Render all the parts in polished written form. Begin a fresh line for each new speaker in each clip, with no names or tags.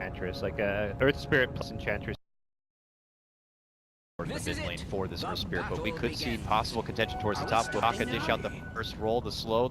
Enchantress, like a Earth Spirit plus Enchantress.
In the mid lane for this Earth Spirit, but we could see possible contention towards the top. Will Haka dish out the first roll, the slow.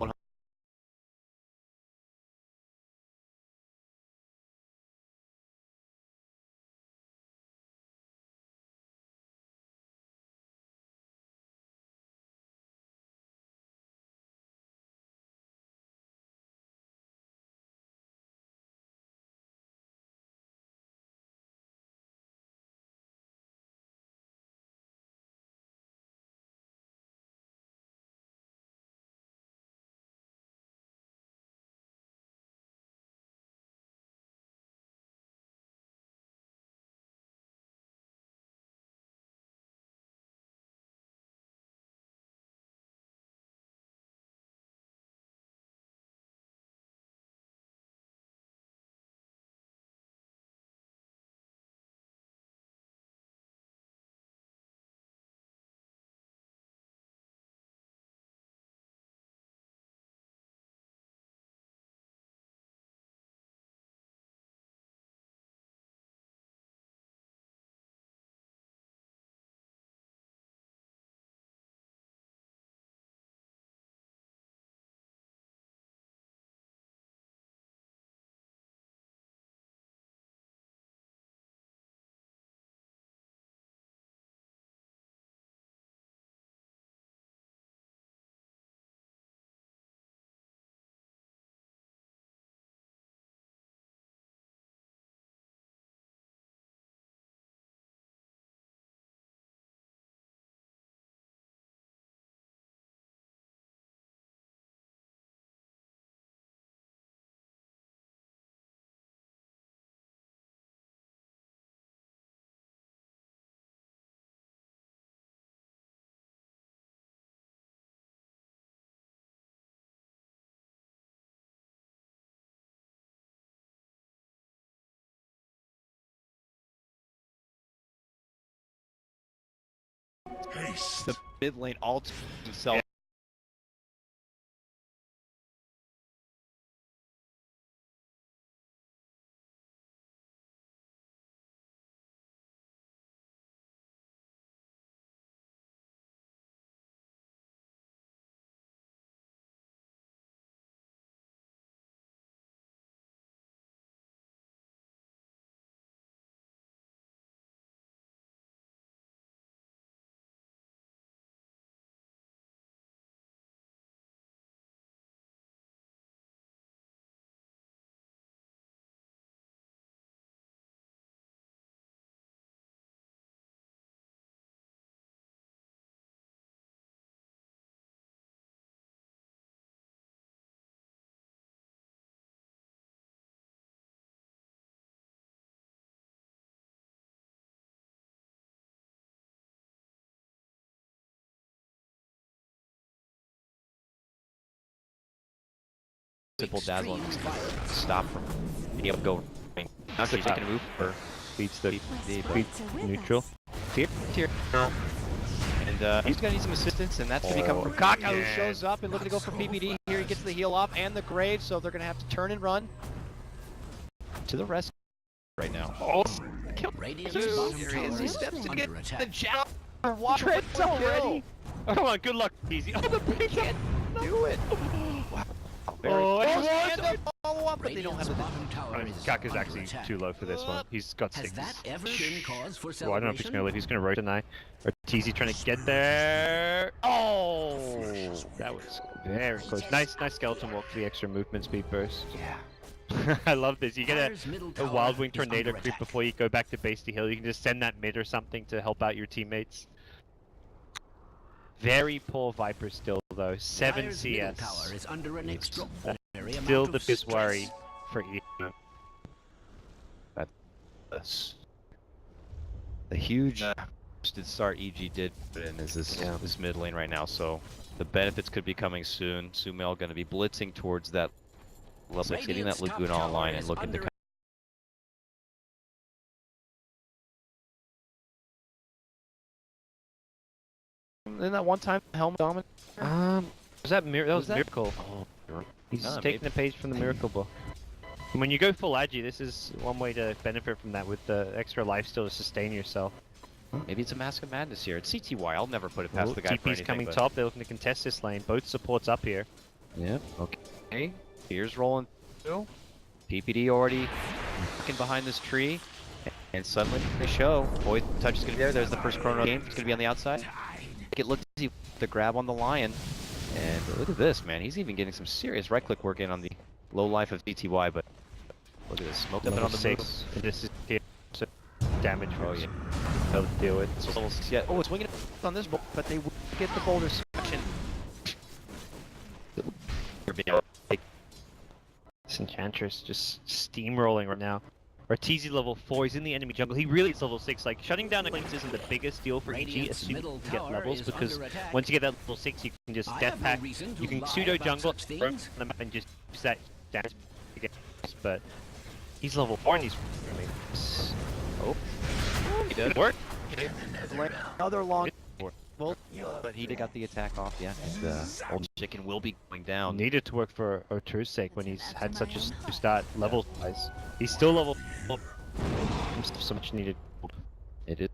The mid lane alt himself. Simple dazzle and stop from being able to go. Not that they can move or
Beats neutral.
Here. And he's gonna need some assistance, and that's gonna be coming from Kaka, who shows up and looking to go for PPD here. He gets the heal off and the grave, so they're gonna have to turn and run to the rest right now. Oh, kill! He steps to get the jab. Water already.
Oh, come on, good luck, easy. Oh, the big
Can't do it. Wow. And the follow-up, but they don't have the
I mean, Kaka's actually too low for this one. He's got 6.
Has that ever been cause for
Well, I don't know if he's
celebration?
gonna live. He's gonna rotate tonight. Or TZ trying to get there. Oh, that was very close. Nice skeleton walk for the extra movement speed burst.
Yeah.
I love this. You get a wild wing tornado creep before you go back to base to heal. You can just send that mid or something to help out your teammates. Very poor Viper still though. 7 CS.
Tower is under an extraordinary
Still
amount
the
of
biggest
stress.
worry for EHOME.
That's the huge start EG did put in is this mid lane right now, so the benefits could be coming soon. Sumail going to be blitzing towards that level 6, getting that Lagoon online and looking to
Then that one time helmet dominant. Was that Miracle? Oh, he's
No,
taking a page from the Miracle book. And when you go full agi, this is one way to benefit from that with the extra lifesteal to sustain yourself.
Maybe it's a Mask of Madness here. It's CTY. I'll never put it past the guy for
TP's
anything.
coming
but...
top. They're looking to contest this lane. Both supports up here.
Yep. Okay. Here's rolling through. PPD already looking behind this tree. And suddenly they show. Boy, touch is going to be there. There's the first Chrono game. It's going to be on the outside. It looks easy with the grab on the Lion. And look at this, man. He's even getting some serious right-click work in on the low life of CTY. But look at this. Smoked up and on the
6. And this is here. So damage for
yeah.
to deal with.
So level 6 yet. Oh, it's winging on this bolt, but they will get the boulder section.
This Enchantress just steamrolling right now. Arteezy level 4, he's in the enemy jungle. He really is level 6. Like, shutting down the links isn't the biggest deal for EG as soon as you get levels, because once you get that level 6, you can just death pack, you can pseudo jungle, throw on the map and just use that damage to get. But he's level 4 and he's really... Oh, he did work.
Another long... Well, but he got the attack off, yeah. And old chicken will be going down.
Needed to work for Otru's sake when he's had such a slow start level-wise. He's still level 4. So much needed.
It is.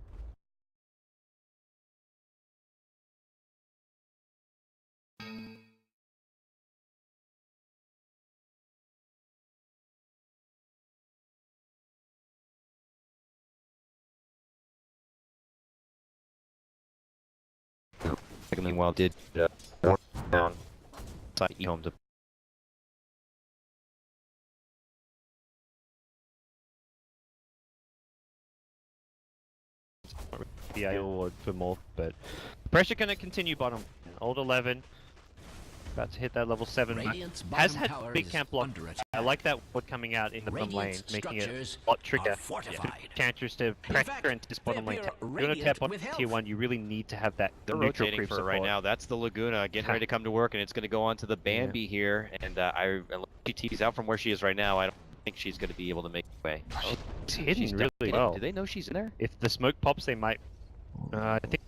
Meanwhile, did down side EHOME to
the IO for more, but pressure gonna continue bottom. Old 11, about to hit that level 7. Has had big camp block. I like that word coming out in the bottom lane, making it a lot trickier. Enchantress to pressure into this bottom lane. If you're gonna tap on tier 1, you really need to have that neutral creep
for
support.
right now. That's the Laguna getting ready to come to work, and it's gonna go on to the Bambi here. And she's out from where she is right now. I don't think she's gonna be able to make her way.
She's hidden really well.
Do they know she's in there?
If the smoke pops, they might. I think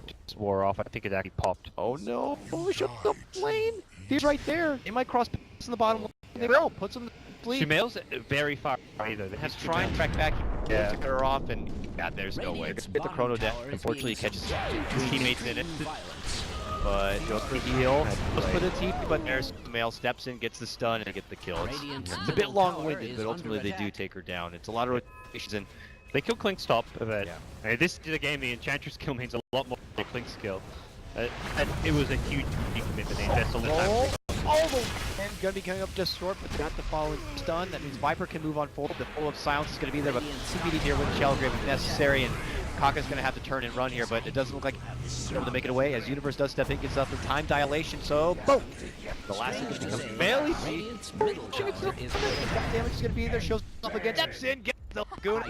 it just wore off. I think it actually popped.
Oh no! Push up the lane! He's right there! They might cross in the bottom lane. They will! Puts them to sleep.
Sumail's very far either. They
Has to try and track back.
Yeah.
To cut her off, and God, there's no way. Get the Chrono down. Unfortunately, he catches his teammates in it. But goes for the heal. Goes for the TP, but there's Sumail steps in, gets the stun, and gets the kill. It's a bit long-winded, but ultimately they do take her down. It's a lot of rotations, and
they kill Clink stop, but this is a game the Enchantress kill means a lot more than Clink skill. And it was a huge commitment. They invest all the time.
And gonna be coming up just short, but got the following stun. That means Viper can move on forward. The full of silence is gonna be there, but CPD here with Shell Grave if necessary, and Kaka's gonna have to turn and run here, but it doesn't look like he's able to make it away as Universe does step in, gets up the time dilation, so boom! The last thing becomes barely damage is gonna be there, shows up again, steps in, gets the Laguna.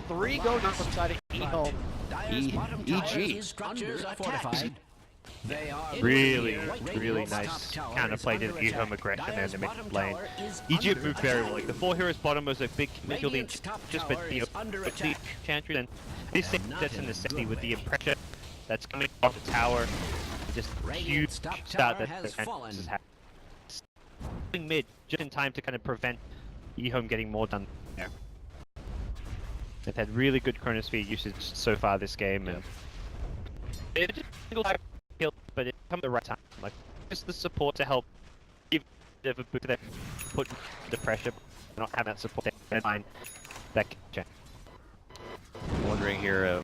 3 go down from side of EHOME. EG.
Really nice counterplay to the EHOME aggression there to make the lane. Egypt moved very well. Like the 4 heroes bottom was a big kill the Enchantress, but the Enchantress, and this thing sets in the necessity with the pressure that's coming off the tower. Just huge start that the Enchantress is having mid just in time to kind of prevent EHOME getting more done there. They've had really good Chronosphere usage so far this game, and it just single kill, but it comes at the right time. Like just the support to help give a bit of a boost there, put the pressure, but not have that support there, find that catch.
I'm wondering here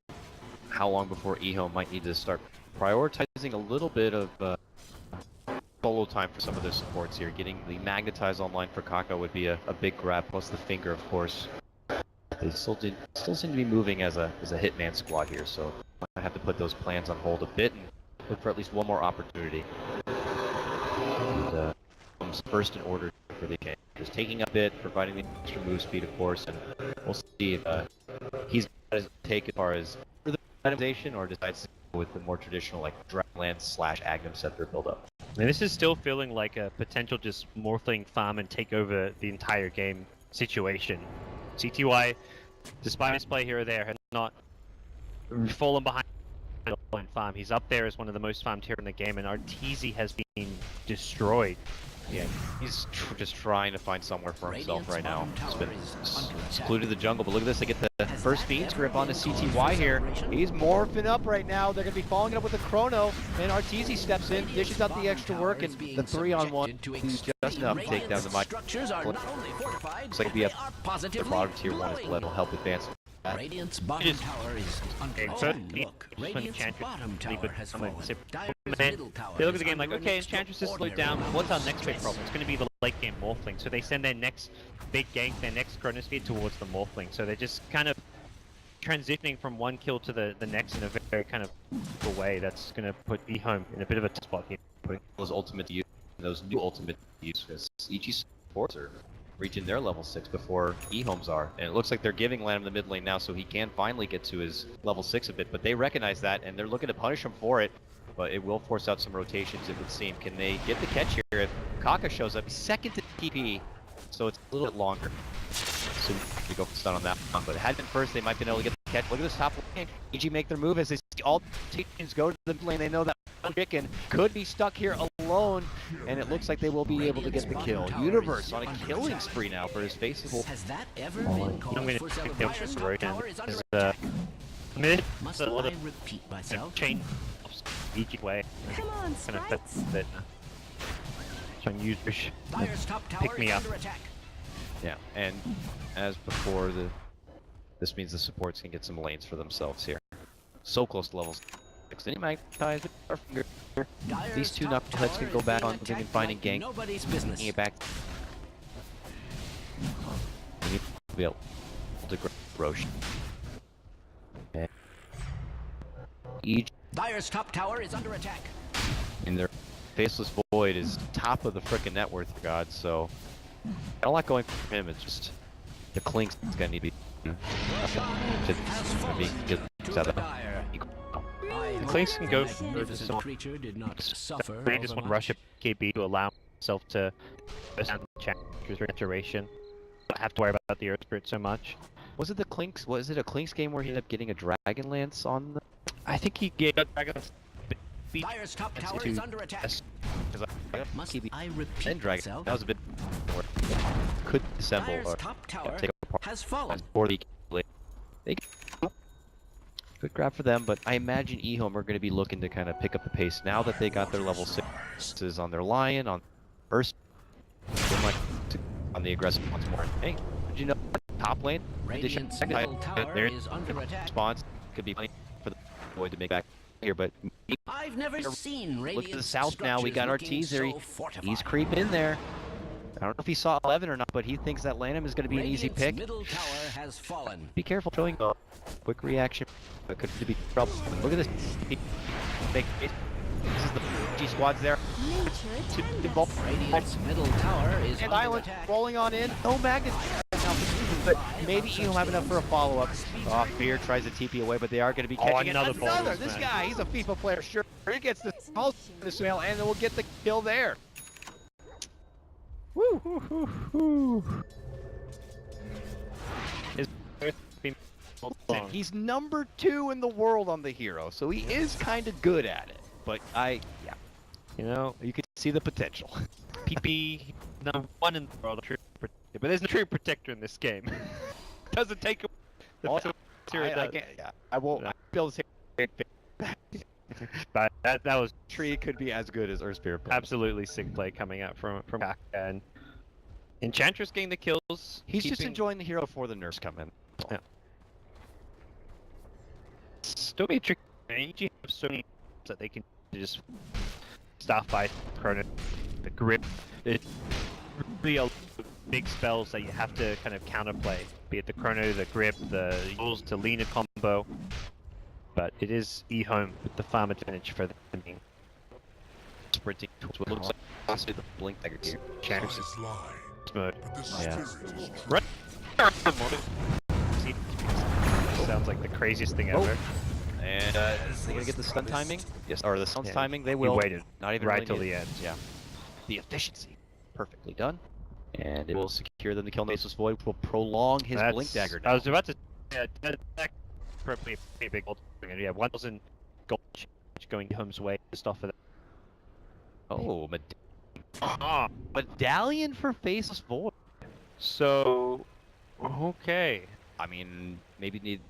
how long before EHOME might need to start prioritizing a little bit of solo time for some of the supports here. Getting the Magnetize online for Kaka would be a big grab, plus the Finger, of course. They still seem to be moving as a hitman squad here, so I have to put those plans on hold a bit and look for at least one more opportunity. And comes first in order for the game. Just taking a bit, providing the extra move speed, of course, and we'll see if he's got his take as far as the randomization or decides to go with the more traditional like Dragonlance/Agnum Scepter build-up.
And this is still feeling like a potential just Morphling farm and take over the entire game situation. CTY, despite his play here or there, has not fallen behind farm. He's up there as one of the most farmed here in the game, and Arteezy has been destroyed.
Yeah, he's just trying to find somewhere for himself right now. He's been secluded in the jungle, but look at this. They get the first Fiend's grip on the CTY here. He's morphing up right now. They're going to be following it up with the Chrono, and Arteezy steps in, dishes out the extra work, and the 3-on-1 is just enough to take down the Mike. Looks like it'll be up the bottom tier 1 as well. It'll help advance.
Radiant's bottom tower is under attack. Look, Radiant's bottom tower has fallen.
They look at the game like, okay, Enchantress is slowed down. What's our next big problem? It's going to be the late game Morphling. So they send their next big gank, their next Chronosphere towards the Morphling. So they're just kind of transitioning from one kill to the next in a very kind of way that's going to put EHOME in a bit of a spot here.
Putting those ultimate to use, those new ultimate to use, because EG supports are reaching their level 6 before EHOME's are. And it looks like they're giving Lanham the mid lane now so he can finally get to his level 6 a bit, but they recognize that and they're looking to punish him for it. But it will force out some rotations, it would seem. Can they get the catch here? If Kaka shows up, he's second to TP, so it's a little bit longer. So we go for stun on that one. But it had been first, they might have been able to get the catch. Look at this top lane. EG make their move as they see all teams go to the mid lane. They know that Chicken could be stuck here alone, and it looks like they will be able to get the kill. Universe on a killing spree now for his faceable.
Has that ever been called for celebration?
Mid,
Must I repeat myself?
chain each way.
Come on,
Kind of
sprites.
that. Trying to use
Dire's top tower
pick me
is
up.
under attack.
Yeah, and as before, this means the supports can get some lanes for themselves here. So close to levels 6. Then he magnifies it. These two knuckleheads can go back on moving and finding gank.
Nobody's business.
Bringing it back. We need to be able to Roche. Each
Dire's top tower is under attack.
in their faceless void is top of the frickin' net worth, for God, so got a lot going for him. It's just the Klink's gonna need to be
The Clinks can go for
Magnificent
some.
creature did not suffer
They just want to rush a
overmuch.
KB to allow himself to stand the Enchantress restoration. Don't have to worry about the Earth Spirit so much.
Was it the Klink's? Was it a Klink's game where he ended up getting a Dragon Lance on the?
I think he gave Dragon's beat
Dire's top tower is under attack. Must
KB
I repeat
and Dragon.
myself?
That was a bit more. Could assemble
Dire's
or
top tower
take apart
has fallen.
for the. They good grab for them, but I imagine EHOME are going to be looking to kind of pick up the pace now that they got their level 6s on their Lion, on first, on the aggressive once more. Hey, did you know top lane?
Radiant's middle tower
Their
is under attack.
response could be plenty for the Void to make back here, but
I've never seen Radiant's
look to the south now. We got
structures
Arteezy.
looking so fortified.
He's creeping in there. I don't know if he saw 11 or not, but he thinks that Lanham is going to be an easy
Radiant's
pick.
middle tower has fallen.
Be careful showing a quick reaction. It could be trouble. Look at this. This is the G squads there.
Radiant's middle tower is
And
under
Island
attack.
rolling on in. No Magnus right now, but maybe EHOME have enough for a follow-up. Oh, Fear tries to TP away, but they are going to be catching it.
another ball,
This
man.
guy, he's a FIFA player, sure. He gets the smell, and then we'll get the kill there. Woo, woo, woo, woo.
His Earth beam long.
He's number 2 in the world on the hero, so he is kind of good at it. But yeah,
You know,
you can see the potential.
PP number 1 in the world, true protector, but there's no true protector in this game. Doesn't take away the
Also, I won't be able to take
But that was
Tree could be as good as Earthspear.
absolutely sick play coming out from Kaka, and Enchantress getting the kills.
He's just
keeping-
enjoying the hero before the nerfs come in.
Yeah. Still be tricky. EG have so many that they can just Starfight, Chrono, the grip. It's really a lot of big spells that you have to kind of counterplay. Be it the Chrono, the grip, the rules to lean a combo. But it is EHOME with the farm advantage for the timing.
Sprinting towards what looks like possibly the blink dagger here.
Chances mode.
Yeah.
Right. Sounds like the craziest thing ever.
And is they gonna get the stun timing? Yes. Or the stun
Yeah.
timing? They
He
will.
waited
Not even
right
really
till
need
the
it.
end.
Yeah. The efficiency. Perfectly done. And it will secure them to kill Nasus Void, which will prolong his blink dagger.
I was about to. Yeah, that's probably a pretty big gold. Yeah, 1,000 gold going EHOME's way just off of that.
Oh,
Oh,
Medallion for Faceless Void.
so okay.
I mean, maybe need.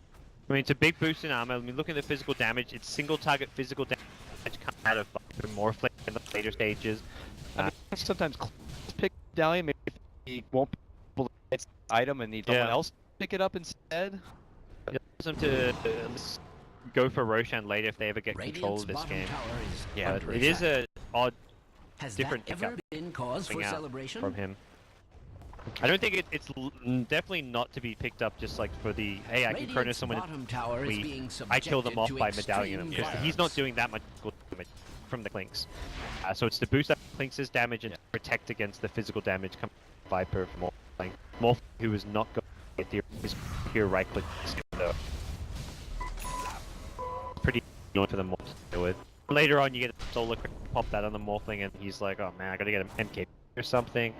I mean, it's a big boost in armor. I mean, look at the physical damage. It's single target physical damage coming out of more flame in the later stages.
I mean, sometimes pick Medallion. Maybe if he won't be able to get the item and need someone else pick it up instead.
It allows them to go for Roshan later if they ever get control of this game.
Yeah,
it is a odd,
Has
different
that ever been cause for celebration?
from him. I don't think it's definitely not to be picked up just like for the, hey, I can chrono someone, I kill them off by medallion him, because he's not doing that much damage from the Clinks. So it's to boost up Clinks' damage and protect against the physical damage coming from Viper from Morphling. Morphling, who is not going to get the here right click, so pretty annoying for them to deal with. Later on, you get a solar crit, pop that on the Morphling, and he's like, oh man, I gotta get an MK or something.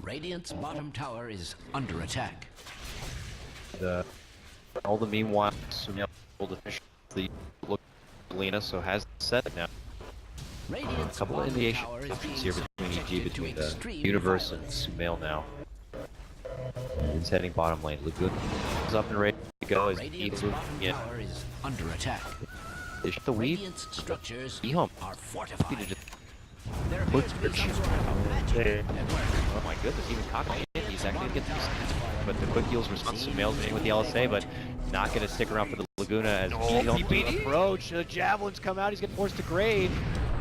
Radiant's bottom tower is under attack.
All the meanwhile, Sunil able to finish the look Lena, so has set it now. A couple of indication options here between EG, between the Universe and Sumail now. He's heading bottom lane. Lagoon is up and ready to go as
Radiant's bottom tower is under attack.
They shut the weave.
Radiant's structures
EHOME.
are fortified.
There
appears to be some sort of magic at work.
Oh my goodness, even Kaka, he's actually gonna get these. But the quick heals response to Sumail's in with the LSA, but not gonna stick around for the Laguna as EHOME approach. The javelins come out, he's getting forced to Grave.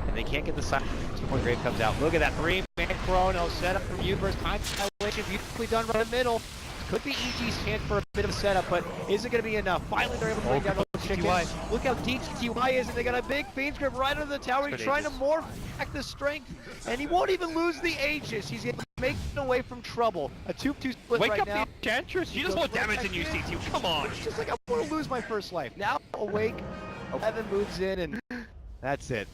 And they can't get the side before Grave comes out. Look at that 3-man chrono set up from Universe. Time annihilation beautifully done right in the middle. Could be EG's chance for a bit of a setup, but is it going to be enough? Finally, they're able to bring down the chicken. Look how deep TY is, and they got a big Fiend's Grip right under the tower. He's trying to morph back the strength, and he won't even lose the Aegis. He's going to make it away from trouble. A 2-2 split right now.
Wake up the Enchantress! She does more damage than you, CT. Come on!
It's just like, I want to lose my first life. Now, awake, 11 moves in, and that's it.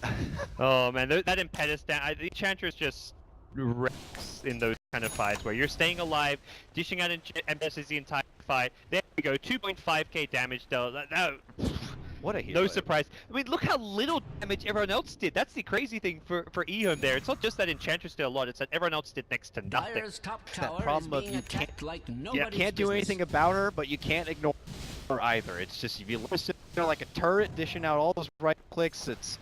Oh man, that Impetus down. The Enchantress just wrecks in those kind of fights where you're staying alive, dishing out Impetus the entire fight. There we go, 2.5k damage though.
What a hero.
No surprise. I mean, look how little damage everyone else did. That's the crazy thing for EHOME there. It's not just that Enchantress did a lot, it's that everyone else did next to nothing.
Dyer's top tower
that problem of you can't do anything about her, but you can't ignore her either. It's just, if you listen to her like a turret, dishing out all those right clicks, it's...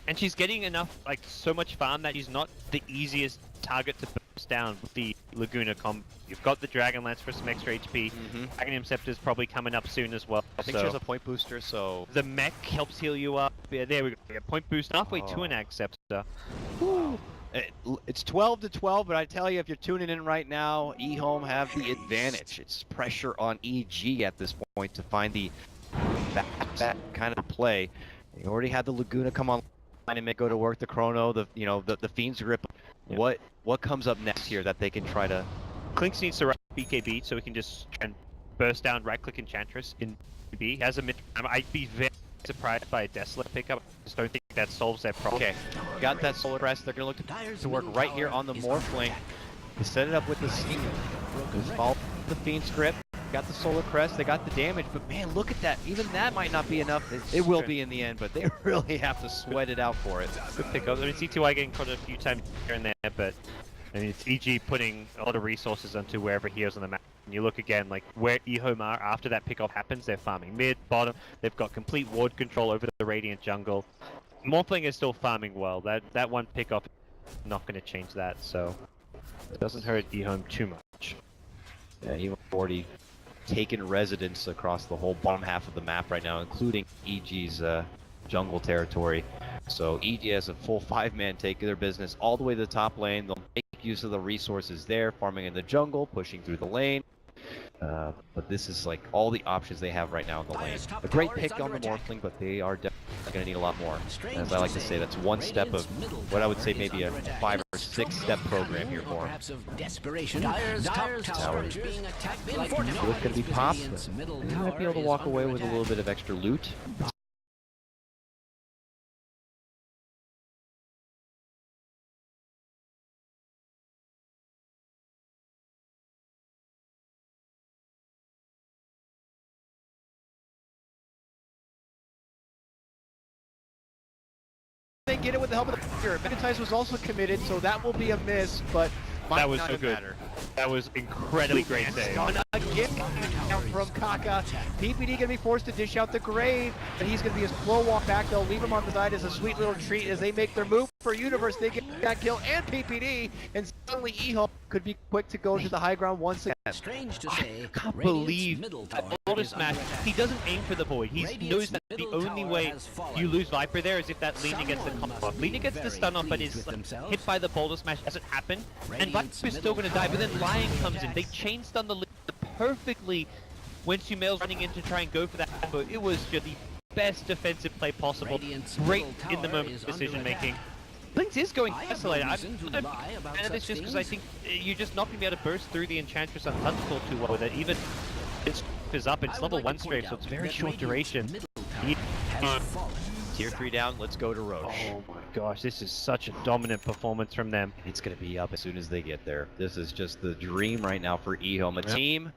And she's getting enough, like, so much farm that she's not the easiest target to burst down with the Laguna combo. You've got the Dragon Lance for some extra HP. Aghanim Scepter's probably coming up soon as well.
I think she has a point booster, so...
The mech helps heal you up. Yeah, there we go. Yeah, point boost halfway to an Ag Scepter.
Woo. It's 12-12, but I tell you, if you're tuning in right now, EHOME have the advantage. It's pressure on EG at this point to find the back kind of play. They already had the Laguna come on and make go to work the chrono, the Fiend's Grip. What comes up next here that they can try to...
Clinks needs to rush BKB so we can just try and burst down right-click Enchantress in BKB. Has a mid... I'd be very surprised by a Desolate pickup. I just don't think that solves their problem.
Okay, got that Solar Crest. They're going to look to work right here on the Morphling. They set it up with the Steam. Follow the Fiend's Grip. Got the Solar Crest, they got the damage, but man, look at that. Even that might not be enough. It will be in the end, but they really have to sweat it out for it.
Good pickup. I mean, C2I getting caught a few times here and there, but I mean, it's EG putting a lot of resources onto wherever he is on the map. And you look again, like where EHOME are after that pickup happens, they're farming mid, bottom. They've got complete ward control over the Radiant jungle. Morphling is still farming well. That one pickup is not going to change that, so it doesn't hurt EHOME too much.
Yeah, EHOME already taken residence across the whole bottom half of the map right now, including EG's jungle territory. So EG has a full 5-man take of their business all the way to the top lane. They'll make use of the resources there, farming in the jungle, pushing through the lane. But this is like all the options they have right now in the lane. A great pick on the Morphling, but they are definitely going to need a lot more. As I like to say, that's one step of what I would say maybe a 5 or 6 step program here for them.
Dyer's tower is being attacked like no
It's going to be popped. They might be able to walk away with a little bit of extra loot. get it with the help of the player. Magnetize was also committed, so that will be a miss, but
that was so good. That was incredibly great save.
Again from Kaka. PPD gonna be forced to dish out the grave, and he's gonna be a slow walk back. They'll leave him on the side as a sweet little treat as they make their move for Universe. They get that kill and PPD, and suddenly EHOME could be quick to go to the high ground once again.
Strange to say,
I can't believe that Boulder Smash, he doesn't aim for the void. He knows that the only way you lose Viper there is if that Lina gets the combo off. Lina gets the stun off, but is hit by the Boulder Smash doesn't happen, and Viper's still going to die, but then Lion comes in. They chain stun the Lina perfectly when Sumail's running in to try and go for that combo. It was just the best defensive play possible. Great in the moment decision making. Blink is going isolated. I'm not a fan of this just because I think you're just not going to be able to burst through the Enchantress Untouchable too well with it. Even its is up, it's level 1 strafe, so it's very short duration.
Tier 3 down, let's go to Roche.
Oh my gosh, this is such a dominant performance from them.
It's going to be up as soon as they get there. This is just the dream right now for EHOME, a team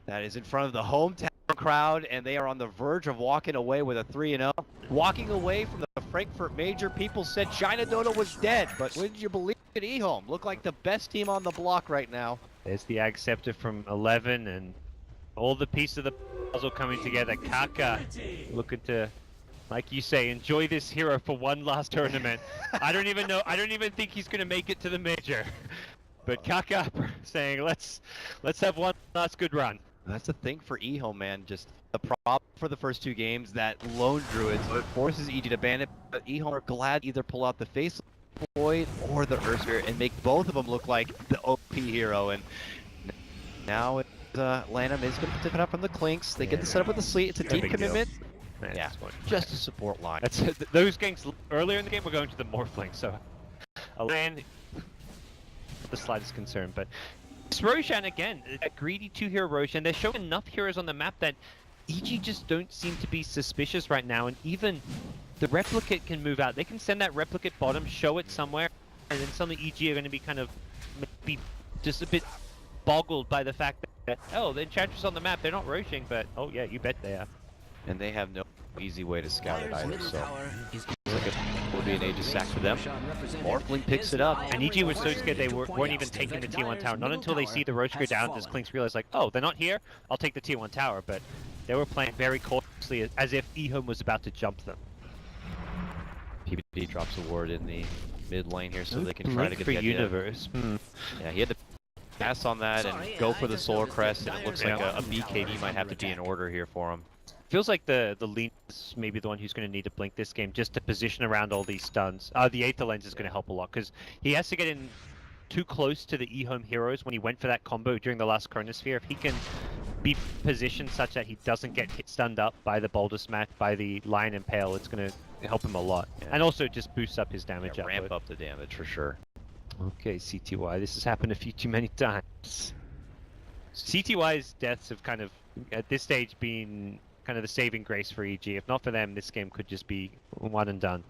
that is in front of the hometown crowd, and they are on the verge of walking away with a 3-0. Walking away from the Frankfurt Major, people said China Dota was dead, but wouldn't you believe it, EHOME look like the best team on the block right now.
There's the Ag Scepter from 11, and all the pieces of the puzzle coming together. Kaka looking to, like you say, enjoy this hero for one last tournament. I don't even think he's going to make it to the Major. But Kaka saying, let's have one last good run.
That's the thing for EHOME, man. Just the problem for the first 2 games, that lone druid, so it forces EG to ban it, but EHOME are glad to either pull out the face void or the Earth Spirit and make both of them look like the OP hero. And now Lanham is going to pick it up from the Clinks. They get the setup with the Sleet. It's a deep commitment. Yeah, just a support line.
That's those ganks earlier in the game were going to the Morphling, so Alan, the slightest concern, but it's Roshan again, a greedy 2-hero Roshan. They're showing enough heroes on the map that EG just don't seem to be suspicious right now, and even the replicate can move out. They can send that replicate bottom, show it somewhere, and then suddenly EG are going to be kind of maybe just a bit boggled by the fact that, oh, the Enchantress on the map, they're not Roshing, but oh yeah, you bet they are.
And they have no easy way to scout it either, so it will be an Aegis sack for them. Morphling picks it up.
And EG was so scared they weren't even taking the T1 tower. Not until they see the Roche go down does Clinks realize, like, oh, they're not here, I'll take the T1 tower. But they were playing very cautiously as if EHOME was about to jump them.
PPD drops a ward in the mid lane here so they can try to get
for
the
Universe.
Yeah, he had to pass on that and go for the Solar Crest, and it looks like a BKB might have to be in order here for him.
Feels like the lead is maybe the one who's going to need to blink this game just to position around all these stuns. The Aether Lens is going to help a lot because he has to get in too close to the EHOME heroes when he went for that combo during the last Chronosphere. If he can be positioned such that he doesn't get stunned up by the Boulder Smash, by the Lion Impale, it's going to help him a lot. Yeah. And also just boosts up his damage.
Ramp up the damage for sure.
Okay, CTY, this has happened a few too many times. CTY's deaths have kind of, at this stage, been kind of the saving grace for EG. If not for them, this game could just be one and done.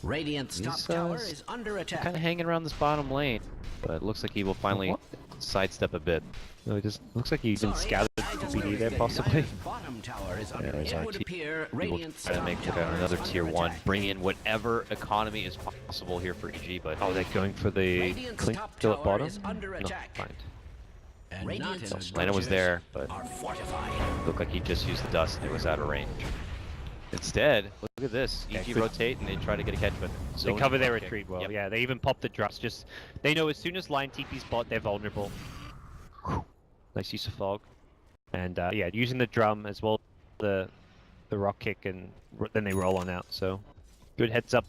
Radiant's top tower is under attack.
Kind of hanging around this bottom lane, but it looks like he will finally sidestep a bit.
No, it just looks like he even scouted the BD there, possibly.
Bottom tower is under
It would
appear
he will try to make another tier 1, bring in whatever economy is possible here for EG, but
oh, they're going for the Clink still at bottom?
No,
fine.
Lana was there, but looked like he just used the dust and it was out of range. Instead, look at this. EG rotate and they try to get a catch, but
they cover their retreat well. Yep. Yeah, they even pop the drops. Just they know as soon as line TP's bot, they're vulnerable. Nice use of fog, and yeah, using the drum as well, the rock kick, and then they roll on out. So good heads up.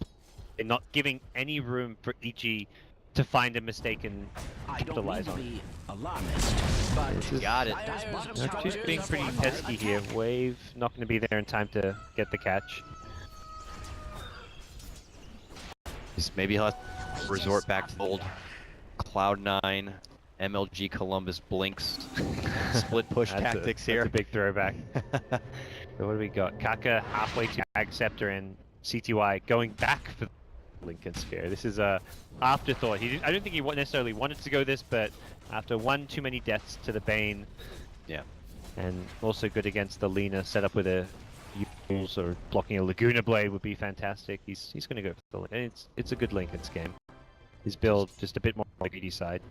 They're not giving any room for EG to find a mistake and capitalize on it.
Got it.
Just being pretty pesky here. Wave not going to be there in time to get the catch.
Maybe he'll have to resort back to the old Cloud9, MLG Columbus Blinks split push tactics here.
That's a big throwback. So what do we got? Kaka halfway to Ag Scepter and CTY going back for Lincoln Sphere. This is a afterthought. I don't think he necessarily wanted to go this, but after one too many deaths to the Bane,
yeah,
and also good against the Lina, set up with a Yules or blocking a Laguna Blade would be fantastic. He's going to go for the Link. And it's a good Linken's game. His build just a bit more on the greedy side.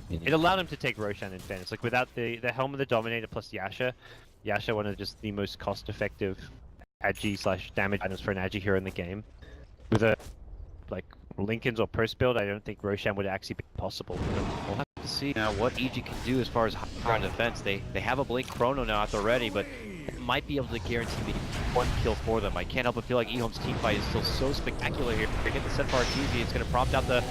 It allowed him to take Roshan in fairness. Like without the Helm of the Dominator plus Yasha one of just the most cost-effective agi / damage items for an agi hero in the game. With a like Linken's or Purse build, I don't think Roshan would actually be possible.
We'll have to see now what EG can do as far as high ground defense. They have a Blink Chrono now at the ready, but it might be able to guarantee maybe one kill for them. I can't help but feel like EHOME's team fight is still so spectacular here. They get the set far easy. It's going to prompt out the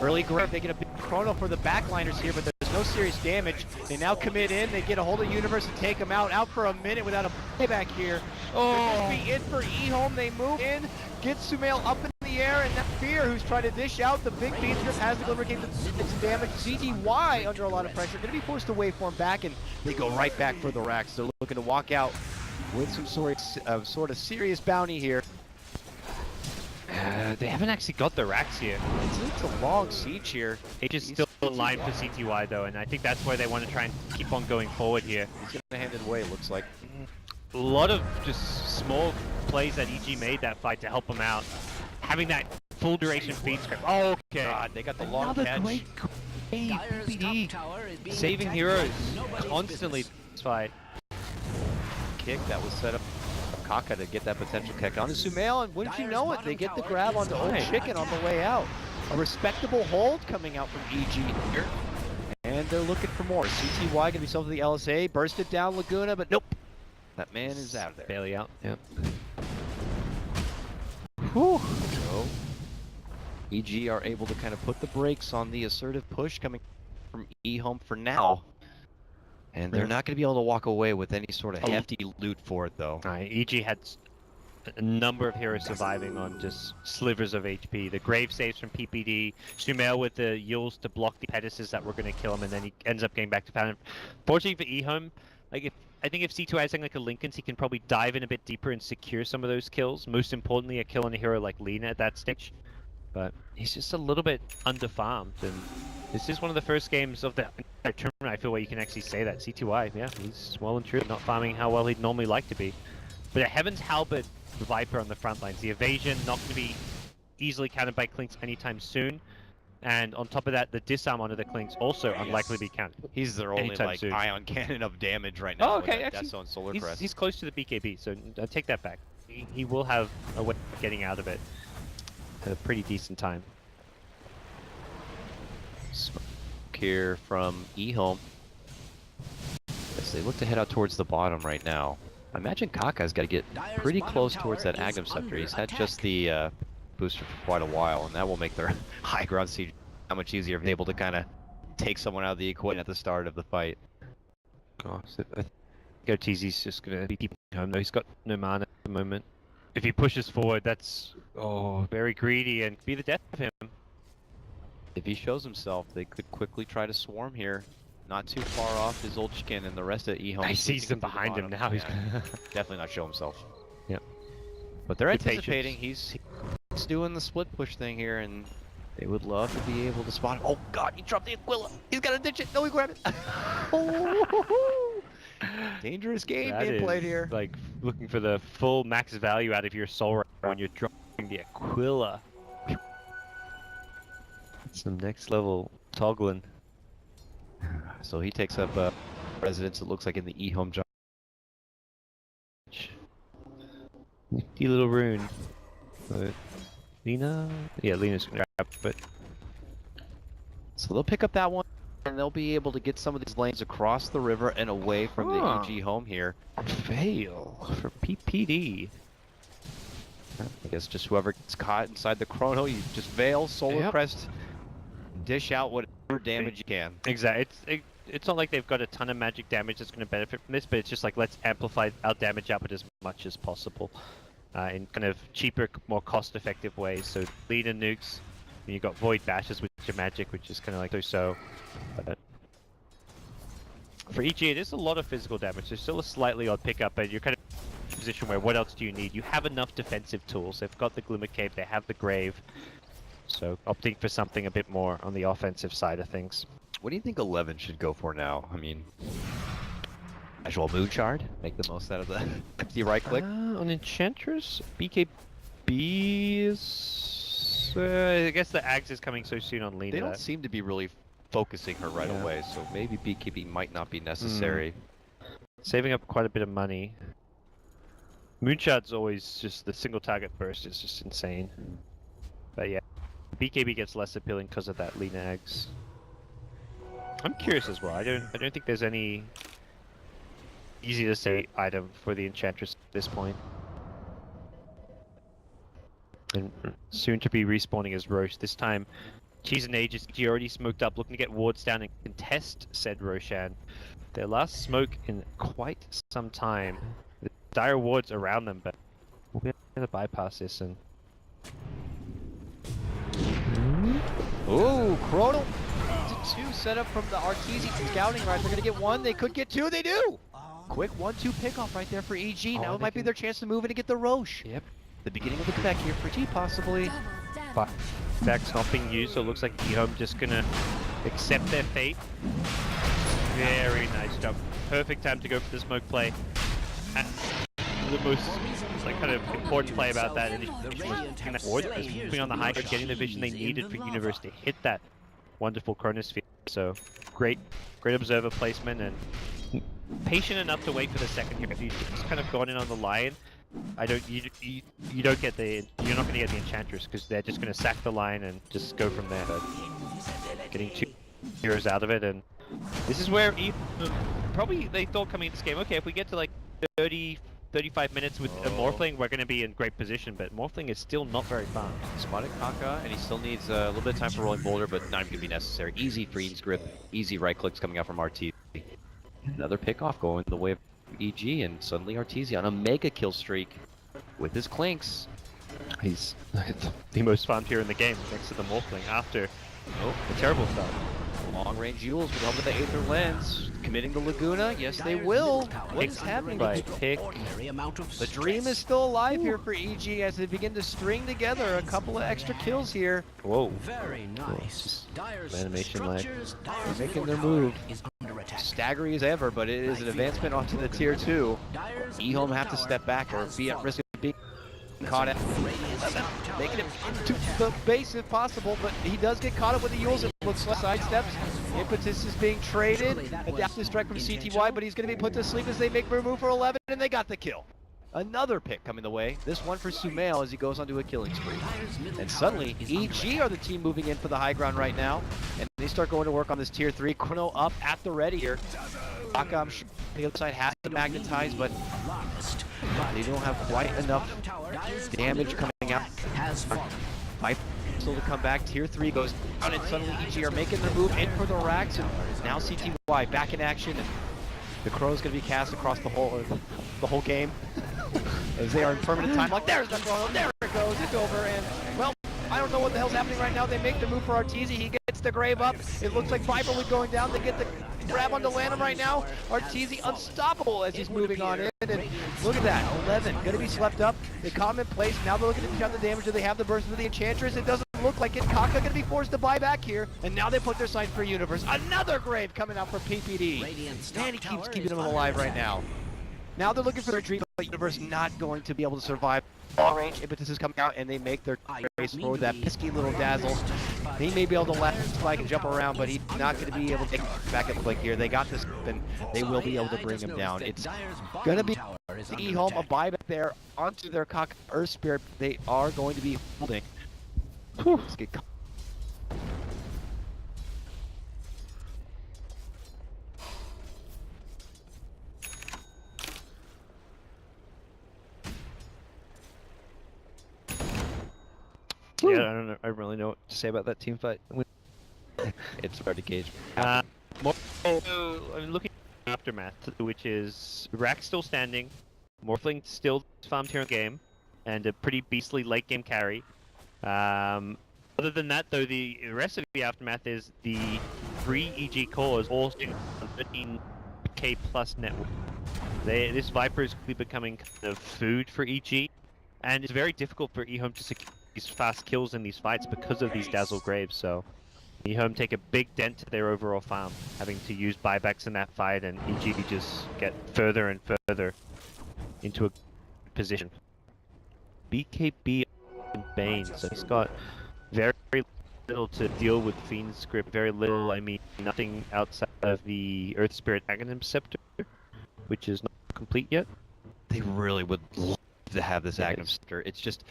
early grab. They get a big Chrono for the backliners here, but there's no serious damage. They now commit in. They get a hold of Universe and take him out for a minute without a playback here. Oh, be in for EHOME. They move in, get Sumail up in the air, and that Fear, who's trying to dish out the big beam strip, has to go regain its damage. CTY under a lot of pressure, going to be forced to waveform back, and they go right back for the racks. They're looking to walk out with some sort of serious bounty here.
They haven't actually got the racks here.
It's a long siege here.
It is still in line for CTY though, and I think that's why they want to try and keep on going forward here.
He's going to hand it away, it looks like.
A lot of just small plays that EG made that fight to help them out. Having that full duration feed script. Oh, okay.
God, they got the long catch.
Great PPD. Saving heroes constantly this fight.
Kick that was set up Kaka to get that potential kick onto Sumail, and wouldn't you know it, they get the grab onto Old Chicken on the way out. A respectable hold coming out from EG here, and they're looking for more. CTY gonna be sold to the LSA, bursted down Laguna, but nope. That man is out of there.
Barely out, yep.
Whew. So, EG are able to kind of put the brakes on the assertive push coming from EHOME for now. And they're not going to be able to walk away with any sort of hefty loot for it, though.
EG had a number of heroes surviving on just slivers of HP. The grave saves from PPD, Sumail with the Yules to block the Pedises that were going to kill him, and then he ends up getting back to Pattern. Fortunately for EHOME, like I think if C2 has something like a Linken's, he can probably dive in a bit deeper and secure some of those kills. Most importantly, a kill on a hero like Lina at that stage. But he's just a little bit underfarmed, and this is one of the first games of the tournament, I feel, where you can actually say that. C2I, yeah, he's well and true, not farming how well he'd normally like to be. But a Heaven's Halberd Viper on the front lines. The evasion not going to be easily countered by Clinks anytime soon. And on top of that, the disarm onto the Clinks also unlikely to be countered.
He's their only like ion cannon of damage right now.
Oh, okay, actually,
that's on Solar Crest.
He's close to the BKB, so I take that back. He will have a way of getting out of it at a pretty decent time.
Smoke here from EHOME as they look to head out towards the bottom right now. I imagine Kaka's got to get pretty close towards that Agam Scepter. He's had just the booster for quite a while, and that will make their high ground siege how much easier if they're able to kind of take someone out of the equation at the start of the fight.
Gosh, I think OTZ's just going to be keeping home though. He's got no mana at the moment. If he pushes forward, that's very greedy and be the death of him.
If he shows himself, they could quickly try to swarm here. Not too far off his old chicken and the rest of EHOME.
I sees them behind him now. He's gonna
definitely not show himself.
Yep.
But they're anticipating. He's doing the split push thing here, and they would love to be able to spot him. Oh God, he dropped the Aquila. He's got to ditch it. No, he grabbed it. Oh, dangerous game being played here.
Like looking for the full max value out of your soul when you're dropping the Aquila. Some next level toggling.
So he takes up residence, it looks like, in the EHOME job.
Nifty little rune. Lina? Yeah, Lina's gonna grab it.
So they'll pick up that one, and they'll be able to get some of these lanes across the river and away from the EG home here.
Fail for PPD.
I guess just whoever gets caught inside the chrono, you just veil, Solar Crest, dish out whatever damage you can.
Exactly. It's not like they've got a ton of magic damage that's going to benefit from this, but it's just like, let's amplify our damage output as much as possible in kind of cheaper, more cost-effective ways. So leader nukes, and you've got void bashes, which are magic, which is kind of like so. But for EG, it is a lot of physical damage. There's still a slightly odd pickup, but you're kind of in a position where what else do you need? You have enough defensive tools. They've got the Glimmer Cape, they have the Grave. So opting for something a bit more on the offensive side of things.
What do you think 11 should go for now? I mean, Casual mood shard. Make the most out of the empty right click.
On Enchantress, BKB is... I guess the Ags is coming so soon on Lena.
They don't seem to be really focusing her right away, so maybe BKB might not be necessary.
Saving up quite a bit of money. Moonshot's always just the single target burst is just insane. But yeah, BKB gets less appealing because of that Lena Ags. I'm curious as well. I don't think there's any easy to say item for the Enchantress at this point. And soon to be respawning as Roche. This time, Cheese and Age is already smoked up, looking to get wards down and contest said Roshan. Their last smoke in quite some time. The dire wards around them, but we'll be able to bypass this and...
Ooh, Chrono to 2 set up from the Arteezy scouting right. They're gonna get 1, they could get 2, they do! Quick 1-2 pickoff right there for EG. Now it might be their chance to move in and get the Roche. Yep. The beginning of the comeback here for G possibly.
Back's not being used, so it looks like EHOME just gonna accept their fate. Very nice job. Perfect time to go for the smoke play. And the most kind of important play about that initially was getting that ward, was moving on the high ground, getting the vision they needed for Universe to hit that wonderful Chronosphere. So great observer placement and patient enough to wait for the second hit. If you just kind of gone in on the Lion, you don't get the, you're not going to get the Enchantress because they're just going to sack the Lion and just go from there. But getting 2 heroes out of it, and this is where probably they thought coming into this game, okay, if we get to like 35 minutes with a Morphling, we're going to be in great position, but Morphling is still not very far.
Spotted Kaka, and he still needs a little bit of time for Rolling Boulder, but not even going to be necessary. Easy freeze grip, easy right clicks coming out from Arteezy. Another pickoff going the way of EG, and suddenly Arteezy on a mega kill streak with his Clinks.
He's the most farmed hero in the game next to the Morphling after a terrible start.
Long range Yules with help of the Aether Lens. Committing the Laguna, yes they will. What is happening?
By pick.
The dream is still alive here for EG as they begin to string together a couple of extra kills here.
Whoa.
Very nice.
Animation lag.
They're making their move. Staggery as ever, but it is an advancement onto the tier 2. EHOME have to step back or be at risk of being caught out. Making it to the base if possible, but he does get caught up with the Yules. It looks like sidesteps. Impetus is being traded. Adaptive strike from CTY, but he's going to be put to sleep as they make their move for 11, and they got the kill. Another pick coming the way. This one for Sumail as he goes onto a killing spree. And suddenly, EG are the team moving in for the high ground right now. And they start going to work on this tier 3. Chrono up at the ready here. Aka, the other side has to magnetize, but they don't have quite enough damage coming out. Viper still to come back. Tier 3 goes down, and suddenly EG are making their move in for the racks. And now CTY back in action. And the Crow is going to be cast across the whole game. As they are in permanent time. Like, there's the Chrono, there it goes, it's over, and, well, I don't know what the hell's happening right now. They make the move for Arteezy, he gets the grave up. It looks like Viper was going down, they get the grab onto Lanham right now. Arteezy unstoppable as he's moving on in, and look at that, 11, gonna be slept up. They caught him in place, now they're looking to count the damage. Do they have the burst for the Enchantress? It doesn't look like it. Kaka gonna be forced to buy back here, and now they put their sights for Universe. Another grave coming out for PPD. Man, he keeps keeping them alive right now. Now they're looking for their dream, but Universe not going to be able to survive. Long range Impetus is coming out, and they make their race for that pesky little Dazzle. He may be able to left spike and jump around, but he's not going to be able to take back at the blink here. They got this, and they will be able to bring him down. It's going to be the EHOME, a buyback there onto their Cock Earth Spirit. They are going to be holding. Let's get
yeah, I don't know. I don't really know what to say about that team fight.
it's hard to gauge.
I'm looking at Aftermath, which is Rack still standing, Morphling still farmed here in the game, and a pretty beastly late game carry. Other than that, though, the rest of the Aftermath is the 3 EG cores, all sitting on 13k plus network. This Viper is quickly becoming kind of food for EG, and it's very difficult for EHOME to secure these fast kills in these fights because of these Dazzle Graves, so EHOME take a big dent to their overall farm, having to use buybacks in that fight, and EG just get further and further into a position. BKB and Bane, so he's got very little to deal with Fiend's script, very little, I mean nothing outside of the Earth Spirit Aghanim Scepter, which is not complete yet.
They really would love to have this Aghanim Scepter. It's just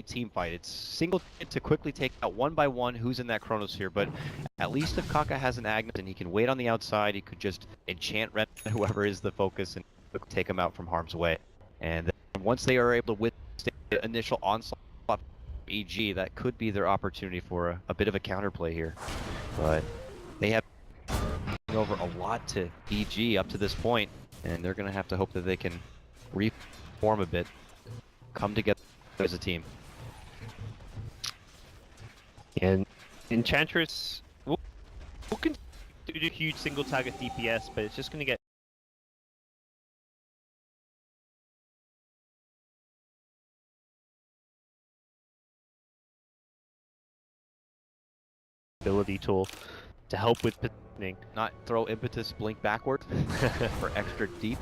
team fight. It's single to quickly take out one by one who's in that Chronosphere, but at least if Kaka has an Aghanim and he can wait on the outside, he could just enchant whoever is the focus and take him out from harm's way. And then once they are able to withstand the initial onslaught of EG, that could be their opportunity for a bit of a counterplay here. But they have over a lot to EG up to this point, and they're going to have to hope that they can reform a bit, come together as a team.
And Enchantress will continue to do huge single target DPS, but it's just going to get ability tool to help with positioning.
Not throw impetus blink backward for extra deep.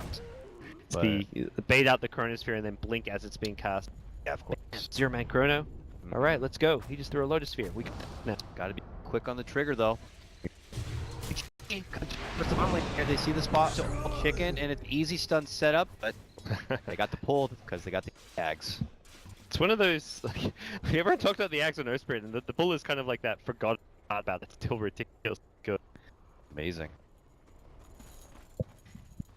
The bait out the Chronosphere and then blink as it's being cast.
Yeah, of course.
Zero man Chrono. All right, let's go. He just threw a Lotus Sphere. We
gotta be quick on the trigger though. They see the spot, chicken, and it's easy stun setup, but they got the pull because they got the Ags.
It's one of those, like, everyone talked about the Ags on Earth Spirit, and the pull is kind of like that forgotten about. It's still ridiculous good.
Amazing.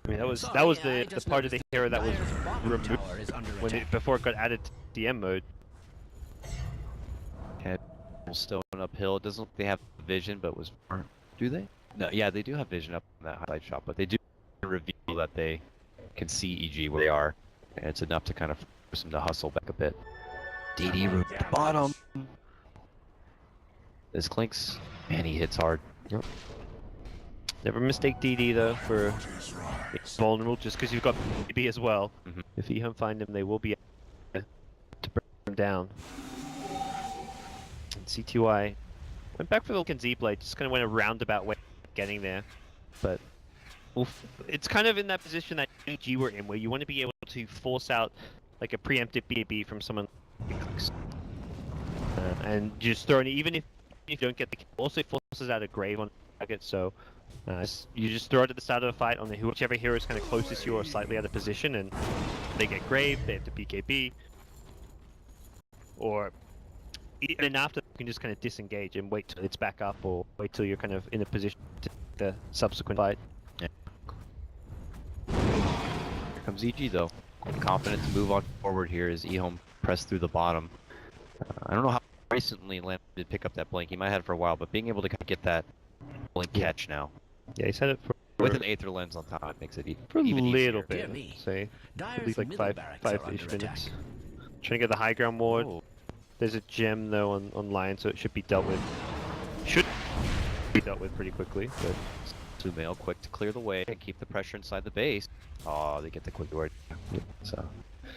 I mean, that was the part of the hero that was removed before it got added to DM mode.
Head stone uphill. It doesn't look like they have vision, but do they? No, yeah, they do have vision up in that highlight shot, but they do reveal that they can see EG where they are, and it's enough to kind of force them to hustle back a bit. DD root at the bottom. This Clinks, man, he hits hard.
Yep. Never mistake DD though for vulnerable, just because you've got BB as well. If EHOME find him, they will be able to bring him down. And CTY went back for the Vulcan Z-Blade, just kind of went a roundabout way of getting there. But it's kind of in that position that EG were in, where you want to be able to force out like a preemptive BAB from someone and just throw it, even if you don't get the kill, also forces out a grave on target, so you just throw it at the start of the fight on whichever hero is kind of closest to you or slightly out of position, and they get grave, they have to BKB, or even after you can just kind of disengage and wait till it's back up, or wait till you're kind of in a position to the subsequent fight.
Yeah. Here comes EG though, confident to move on forward here as EHOME press through the bottom. I don't know how recently Lamp did pick up that blink. He might have had it for a while, but being able to kind of get that blink catch now.
Yeah, he's had it for
with an Aether Lens on top, it makes it
for a
even
little
easier.
bit. Say at least like five-ish minutes. Trying to get the high ground ward.
Oh.
There's a gem though on line, so it should be dealt with. Should be dealt with pretty quickly. But
Sumail quick to clear the way and keep the pressure inside the base. Oh, they get the quick ward.
Yeah. So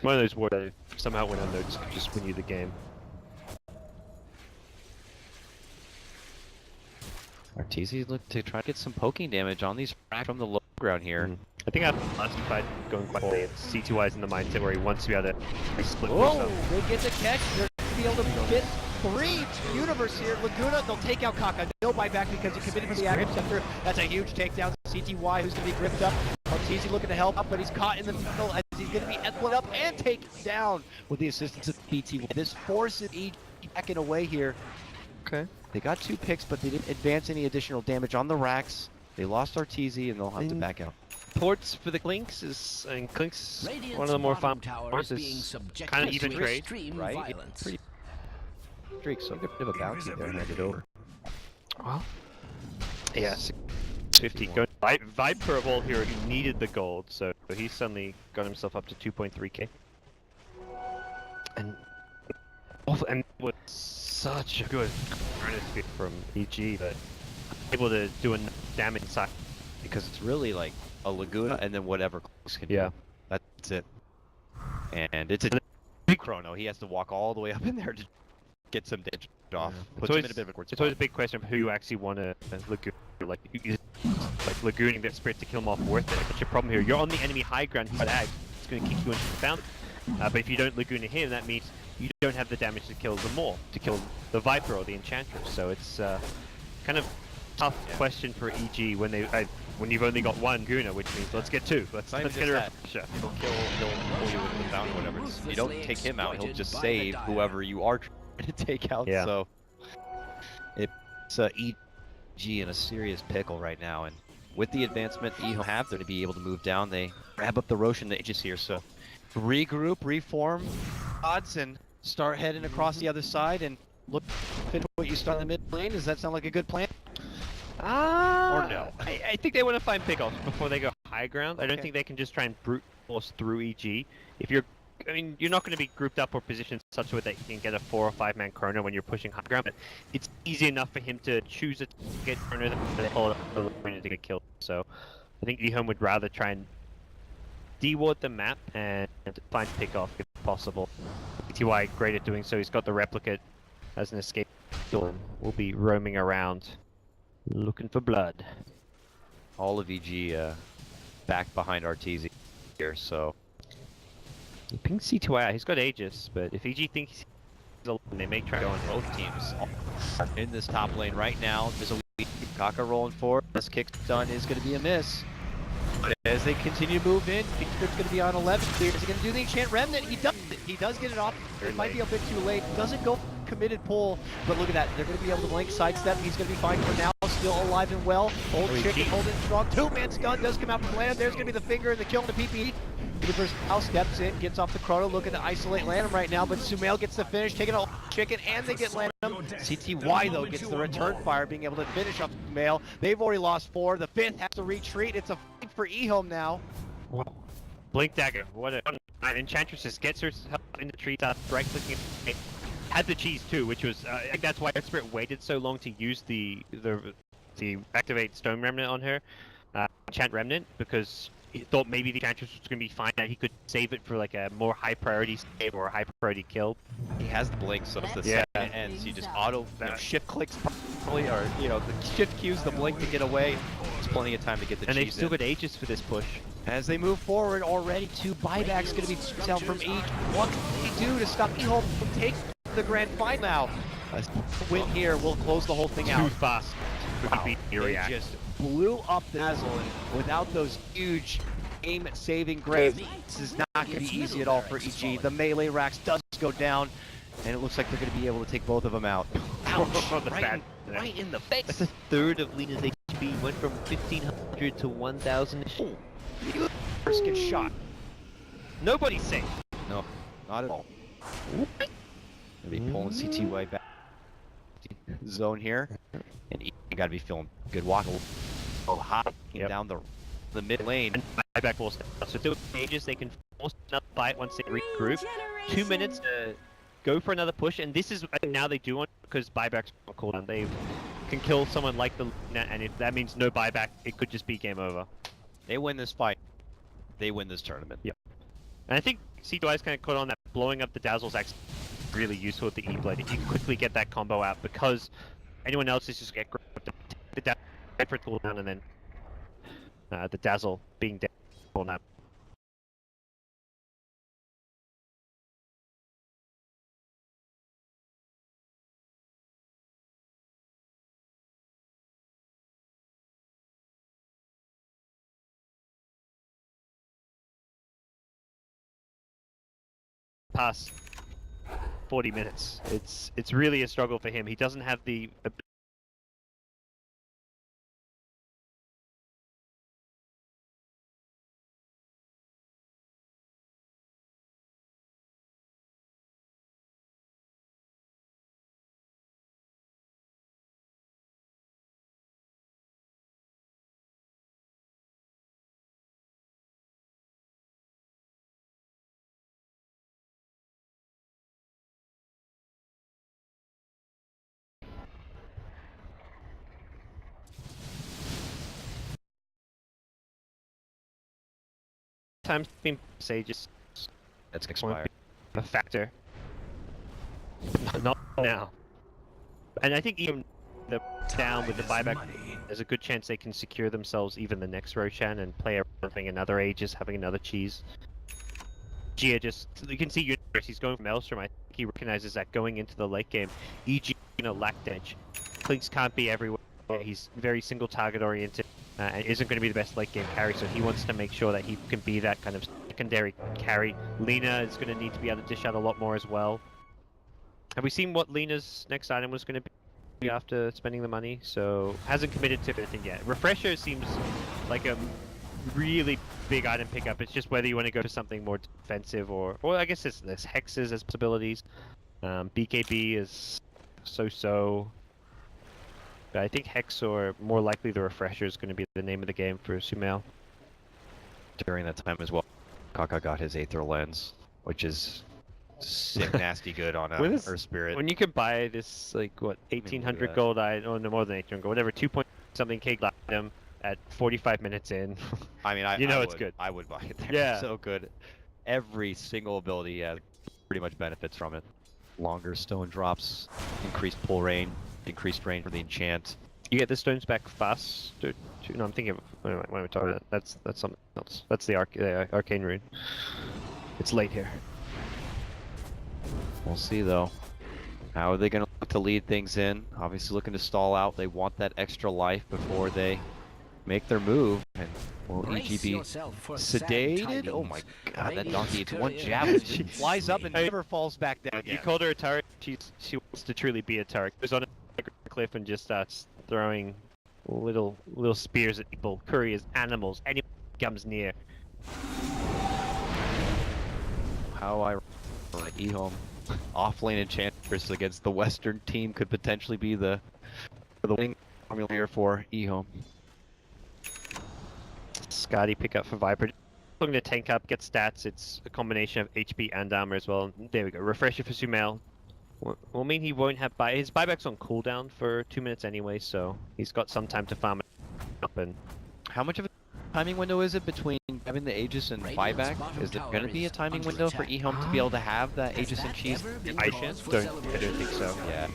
one of those wards that somehow went unnoticed could just win you the game.
Arteezy look to try to get some poking damage on these fracks from the low ground here.
I think after the last fight going quite well, CTY's in the mindset where he wants to be able to split
Oh, they get the catch. They're going to be able to get 3 Universe here. Laguna, they'll take out Kaka. No buyback because he committed to the Aghanim Scepter. That's a huge takedown. CTY, who's going to be gripped up. Arteezy looking to help up, but he's caught in the middle as he's going to be split up and taken down with the assistance of BT. This forces EG back in a way here.
Okay.
They got 2 picks, but they didn't advance any additional damage on the racks. They lost Arteezy, and they'll have to back out.
Ports for the Clinks is, and Clinks one of the more fun ports is kind of even trade,
right? Pretty streak, so a bit of a bounty there handed over.
Well, yeah, 50. Viper of all here, he needed the gold, so he suddenly got himself up to 2.3k. And with such a good Chronosphere from EG, but able to do enough damage inside.
Because it's really like a Laguna and then whatever Clinks can do. That's it. And it's a big chrono. He has to walk all the way up in there to get some damage off. Puts him in a bit of a awkward
It's always a
spot.
big question of who you actually want to lagoon. Like, is lagooning that spirit to kill him off worth it? What's your problem here? You're on the enemy high ground. He's ag. It's going to kick you into the fountain. But if you don't lagoon to him, that means you don't have the damage to kill the Maul, to kill the Viper or the Enchantress. So it's kind of tough question for EG when when you've only got one Guna, which means let's get two. Let's
Not even
get a
just that. He'll pull you with the fountain or whatever. You don't take him out, he'll just save whoever you are trying to take out.
Yeah.
So it's EG in a serious pickle right now, and with the advancement EHOME have, they're to be able to move down. They grab up the Roshan the Aegis here, so regroup, reform odds, and start heading across the other side and look into what you start in the mid lane. Does that sound like a good plan? Or no?
I think they want to find pickoffs before they go high ground. I don't
Okay.
think they can just try and brute force through EG. If you're, I mean, you're not going to be grouped up or positioned such a way that you can get a 4 or 5 man chrono when you're pushing high ground. But it's easy enough for him to choose a get chrono than to pull it up to get killed. So I think EHOME would rather try and deward the map and find pickoff if possible. TY great at doing so. He's got the replicate as an escape. We'll be roaming around looking for blood.
All of EG back behind RTZ here, so
He pings C2I. He's got Aegis, but if EG thinks he's alone, they may try going
both teams in this top lane right now. There's a lead. Kaka rolling forward. This kick done is going to be a miss. But as they continue to move in, Script's going to be on 11 clear. Is he going to do the enchant remnant? He does it. He does get it off. It might be a bit too late. Doesn't go committed pull, but look at that. They're going to be able to blink sidestep. He's going to be fine for now. Still alive and well. Old chicken holding strong. Two-man stun does come out from land. There's going to be the finger and the kill on the PPE. Universe now steps in, gets off the chrono, looking to isolate Lanham right now, but Sumail gets the finish, taking a chicken, and they get Lanham. CTY, though, gets the return fire, being able to finish off Sumail. They've already lost 4. The 5th has to retreat. It's a fight for EHOME now.
Blink dagger. What a Enchantress just gets herself in the tree, right clicking. Had the cheese too, which was I think that's why Spirit waited so long to use the activate Stone Remnant on her, Enchant Remnant, because he thought maybe the Enchantress was going to be fine, that he could save it for like a more high priority save or a high priority kill.
He has the blink, so if the
Yeah.
second ends, you just auto shift clicks probably, or the shift cues the blink to get away. There's plenty of time to get the
And they've
cheese
still
in.
got Aegis for this push.
As they move forward, already 2 buybacks going to be down from each. What can they do to stop EHOME from taking the grand final now? A win here will close the whole thing
Too
out.
fast.
Wow,
Be
they
react.
just blew up the Dazzle, and without those huge aim-saving graves, this is not going to be easy at all for EG. The melee racks does go down, and it looks like they're going to be able to take both of them out. Ouch! right in the face!
That's a third of Lena's HP. Went from 1500 to 1000.
First get shot.
Nobody's safe.
No, not at all. Gonna be pulling CTY back zone here, and you gotta be feeling good. Walk high down the mid lane.
And buyback will step up. So 2 stages, they can force another fight once they regroup. 2 minutes to go for another push, and this is I think now they do want because buybacks are cooldown. They can kill someone like the Luna, and if that means no buyback, it could just be game over.
They win this fight, they win this tournament.
Yep. And I think C2I is kind of caught on that blowing up the Dazzle's actually really useful with the E-Blade. If you can quickly get that combo out, because anyone else is just get grabbed, the Dazzle for cooldown, and then the Dazzle being dead cooldown. Past 40 minutes. It's really a struggle for him. He doesn't have the times being Sages.
That's expired.
a factor. Not now. And I think even the down with the buyback, there's a good chance they can secure themselves even the next Roshan and play around having another Aegis, having another cheese. Gia just, you can see Universe, he's going from Maelstrom. I think he recognizes that going into the late game, EG lack edge. Clinks can't be everywhere. He's very single target oriented and isn't going to be the best late game carry, so he wants to make sure that he can be that kind of secondary carry. Lina is going to need to be able to dish out a lot more as well. Have we seen what Lina's next item was going to be after spending the money? So hasn't committed to anything yet. Refresher seems like a really big item pickup. It's just whether you want to go for something more defensive or I guess there's hexes as possibilities. BKB is so-so. But I think Hex or more likely the Refresher is going to be the name of the game for Sumail.
During that time as well, Kaka got his Aether Lens, which is sick nasty good on a Earth Spirit.
When you can buy this, like, what, 1800 gold item, or no more than 1800 gold, whatever, 2-point-something K item at 45 minutes in.
I mean,
it's good.
I would buy it there.
Yeah.
So good. Every single ability pretty much benefits from it. Longer stone drops, increased pull rain, increased rain for the enchant.
You get the stones back fast. No, I'm thinking of, what am I talking about? That's something else. That's the arcane rune. It's late here.
We'll see though. How are they going to look to lead things in? Obviously looking to stall out. They want that extra life before they make their move. And will EG be sedated? Oh my god, that donkey, it's one javelin. She flies up and never falls back down again.
You called her a turret. She wants to truly be a turret. Goes on a cliff and just starts throwing little spears at people, couriers, animals, anyone comes near.
How I EHOME offlane Enchantress against the Western team could potentially be the winning formula here for EHOME.
Scotty pick up for Viper. Looking to tank up, get stats. It's a combination of HP and armor as well. There we go. Refresher for Sumail. Will mean he won't have his buyback's on cooldown for 2 minutes anyway, so he's got some time to farm it up. And
how much of a timing window is it between having the Aegis and buyback? Is there going to be a timing window for EHOME to be able to have that Aegis and cheese?
I don't think so.
Yeah.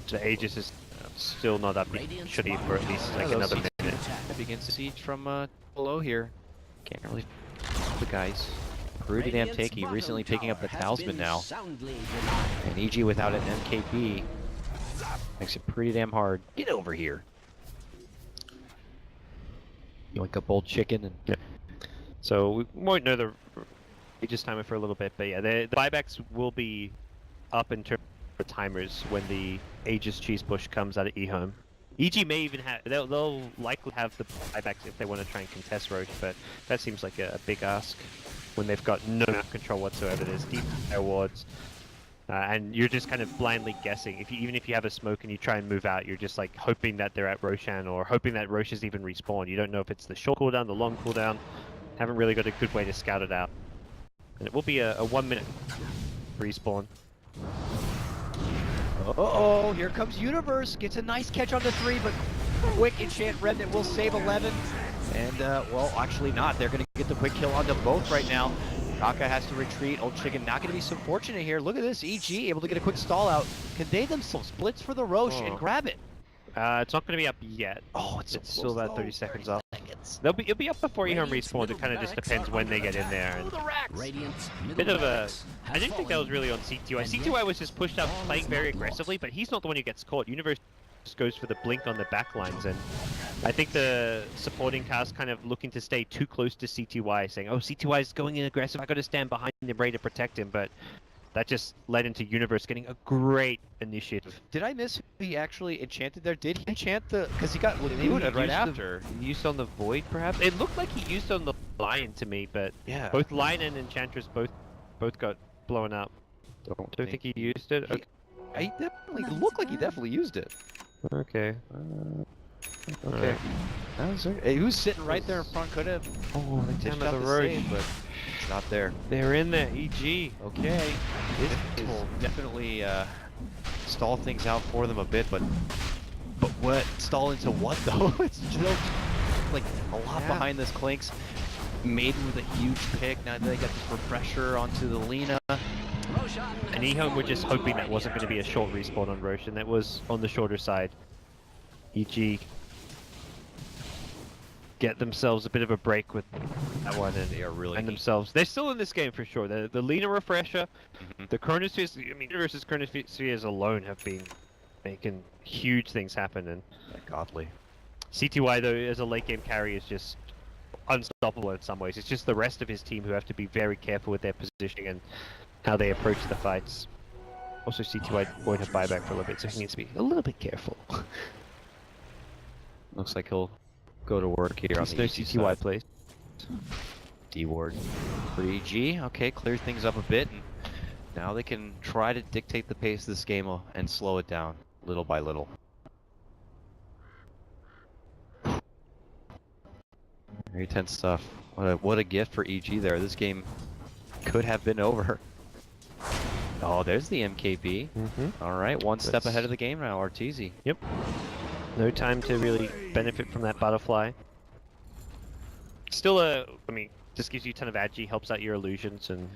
The Aegis is still not up. Should be for at least like another minute.
Begins to siege from below here. Can't really the guys. Pretty damn takey. Recently picking up the Talisman now. And EG without an MKB makes it pretty damn hard. Get over here. Yoink up old chicken and.
Yep. So we won't know the Aegis timer for a little bit, but yeah, the buybacks will be up in terms of timers when the Aegis cheese push comes out of EHOME. EG may even have, they'll likely have the buybacks if they want to try and contest Roche, but that seems like a big ask when they've got no map control whatsoever. There's deep fire wards, and you're just kind of blindly guessing. Even if you have a smoke and you try and move out, you're just like hoping that they're at Roshan or hoping that Roche is even respawned. You don't know if it's the short cooldown, the long cooldown. Haven't really got a good way to scout it out. And it will be a 1 minute respawn.
Uh-oh, here comes Universe. Gets a nice catch on the 3, but quick enchant Remnant will save 11. And, well, actually not. They're going to get the quick kill onto both right now. Kaka has to retreat. Old Chicken not going to be so fortunate here. Look at this. EG able to get a quick stall out. Can they themselves blitz for the Roche and grab it?
It's not going to be up yet.
Oh,
it's still about 30 seconds off. It'll be up before EHOME respawns. It kind of just depends when they get in there. And bit of a... I didn't think that was really on CTY. CTY was just pushed up playing very aggressively, but he's not the one who gets caught. Universe just goes for the blink on the back lines, and I think the supporting cast kind of looking to stay too close to CTY, saying, oh, CTY is going in aggressive, I got to stand behind him ready to protect him, but that just led into Universe getting a great initiative.
Did I miss who he actually enchanted there? Did he enchant the... Because he got looted right after.
He used on the Void, perhaps? It looked like he used on the Lion to me, but yeah, both Lion and Enchantress both got blown up. Don't think he used it? Okay.
He definitely looked like he definitely used it.
Okay.
Okay. Hey, who's sitting right there in front? Could have.
Oh, they
dished out the save, but it's not there.
They're in there. EG.
Okay. This will definitely stall things out for them a bit, but what? Stall into what though? It's still like a lot behind this Clinks. Maiden with a huge pick. Now they got this refresher onto the Lina.
And EHOME were just hoping that wasn't going to be a short respawn on Roshan. That was on the shorter side. EG get themselves a bit of a break with that one, and
They are really
and themselves. They're still in this game for sure. The Lena refresher, the Chronospheres. I mean, versus Chronospheres alone have been making huge things happen, and
godly.
CTY though as a late game carry is just unstoppable in some ways. It's just the rest of his team who have to be very careful with their positioning and how they approach the fights. Also, CTY won't have buyback for a little bit, so he needs to be a little bit careful.
Looks like he'll go to work here on the
CTY plays.
D-Ward for EG. Okay, clear things up a bit, and now they can try to dictate the pace of this game and slow it down little by little. Very tense stuff. What a gift for EG there. This game could have been over. Oh, there's the MKB. All right, one step ahead of the game now, Arteezy.
Yep. No time to really benefit from that butterfly. Still I mean, just gives you a ton of agi, helps out your illusions, and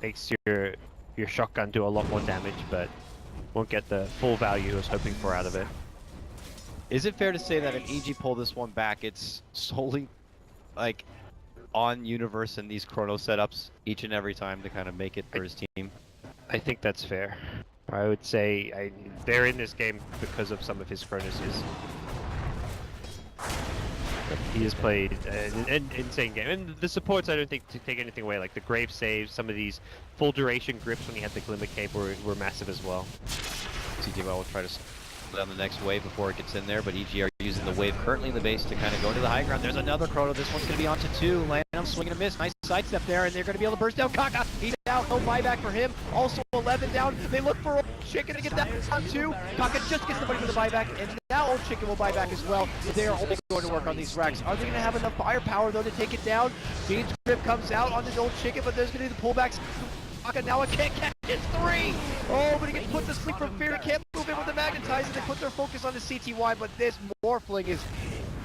makes your shotgun do a lot more damage, but won't get the full value he was hoping for out of it.
Is it fair to say that if EG pull this one back, it's solely like on Universe and these chrono setups each and every time to kind of make it for his team?
I think that's fair. I would say they're in this game because of some of his chronuses. He has played an insane game, and the supports I don't think to take anything away, like the grave saves, some of these full duration grips when he had the glimmer cape were massive as well.
CTY will try to on the next wave before it gets in there, but EG are using the wave currently in the base to kind of go to the high ground. There's another chrono. This one's going to be onto 2. Lanham swinging a miss. Nice sidestep there, and they're going to be able to burst down Kaka. He's out. No buyback for him. Also 11 down. They look for Old Chicken to get that on 2. Kaka just gets the money for the buyback, and now Old Chicken will buy back as well. But they are only going to work on these racks. Are they going to have enough firepower, though, to take it down? Dean's grip comes out on the Old Chicken, but there's going to be the pullbacks. Kaka now a can't catch. It's 3! Oh, but he gets put to sleep from fear. He can't move in with the magnetizer. They put their focus on the CTY, but this Morphling is...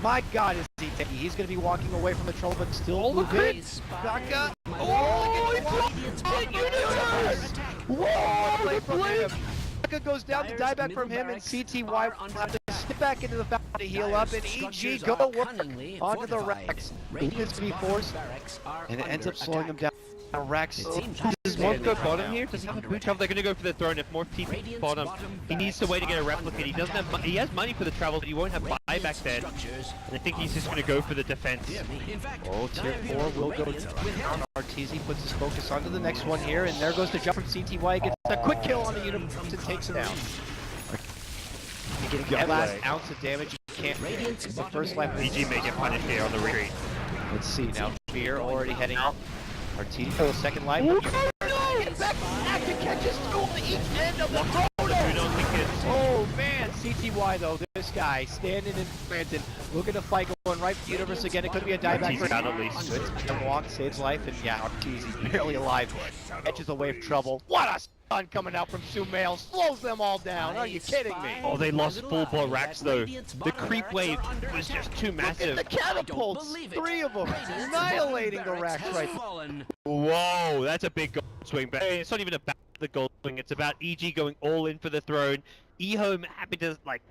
My god, is he taking? He's going to be walking away from the troll, but still moving. Kaka! Oh, it's Universe! Whoa, the blitz! Kaka goes down to dieback from him, and CTY will have to step back into the fountain to heal up, and EG go work onto the racks. This V-Force, and it ends up slowing them down. Rex.
Does Morph go bottom here? Does he have a boot travel? They're gonna go for the throne. If Morph TP bottom, he needs to wait to get a replicate. He doesn't have. He has money for the travel, but he won't have buyback then. And I think he's just gonna go for the defense.
Oh, tier 4 will go down. Arteezy puts his focus onto the next one here, and there goes the jump from CTY. Gets a quick kill on the Universe and takes him down. Getting the last ounce of damage. You can't. The first life.
EG may get punished here on the retreat.
Let's see now. Fear already heading out. Arteezy for the second life. Oh, no! Back to catches 2 on each end of the chrono! Oh man, CTY though, this guy standing in Brandon, looking to fight, going right for the Universe again. It could be a dieback for him.
At least.
Good walk, saves life, and yeah, Arteezy barely alive. Catches away from trouble. What a stun coming out from Sumail, slows them all down. Are you kidding me?
Oh, they lost full ball racks though. The creep wave was just too massive.
The catapults, 3 of them, annihilating the racks right there.
Whoa, that's a big gold swing, but it's not even about the gold swing, it's about EG going all in for the throne. EHOME happy to, like,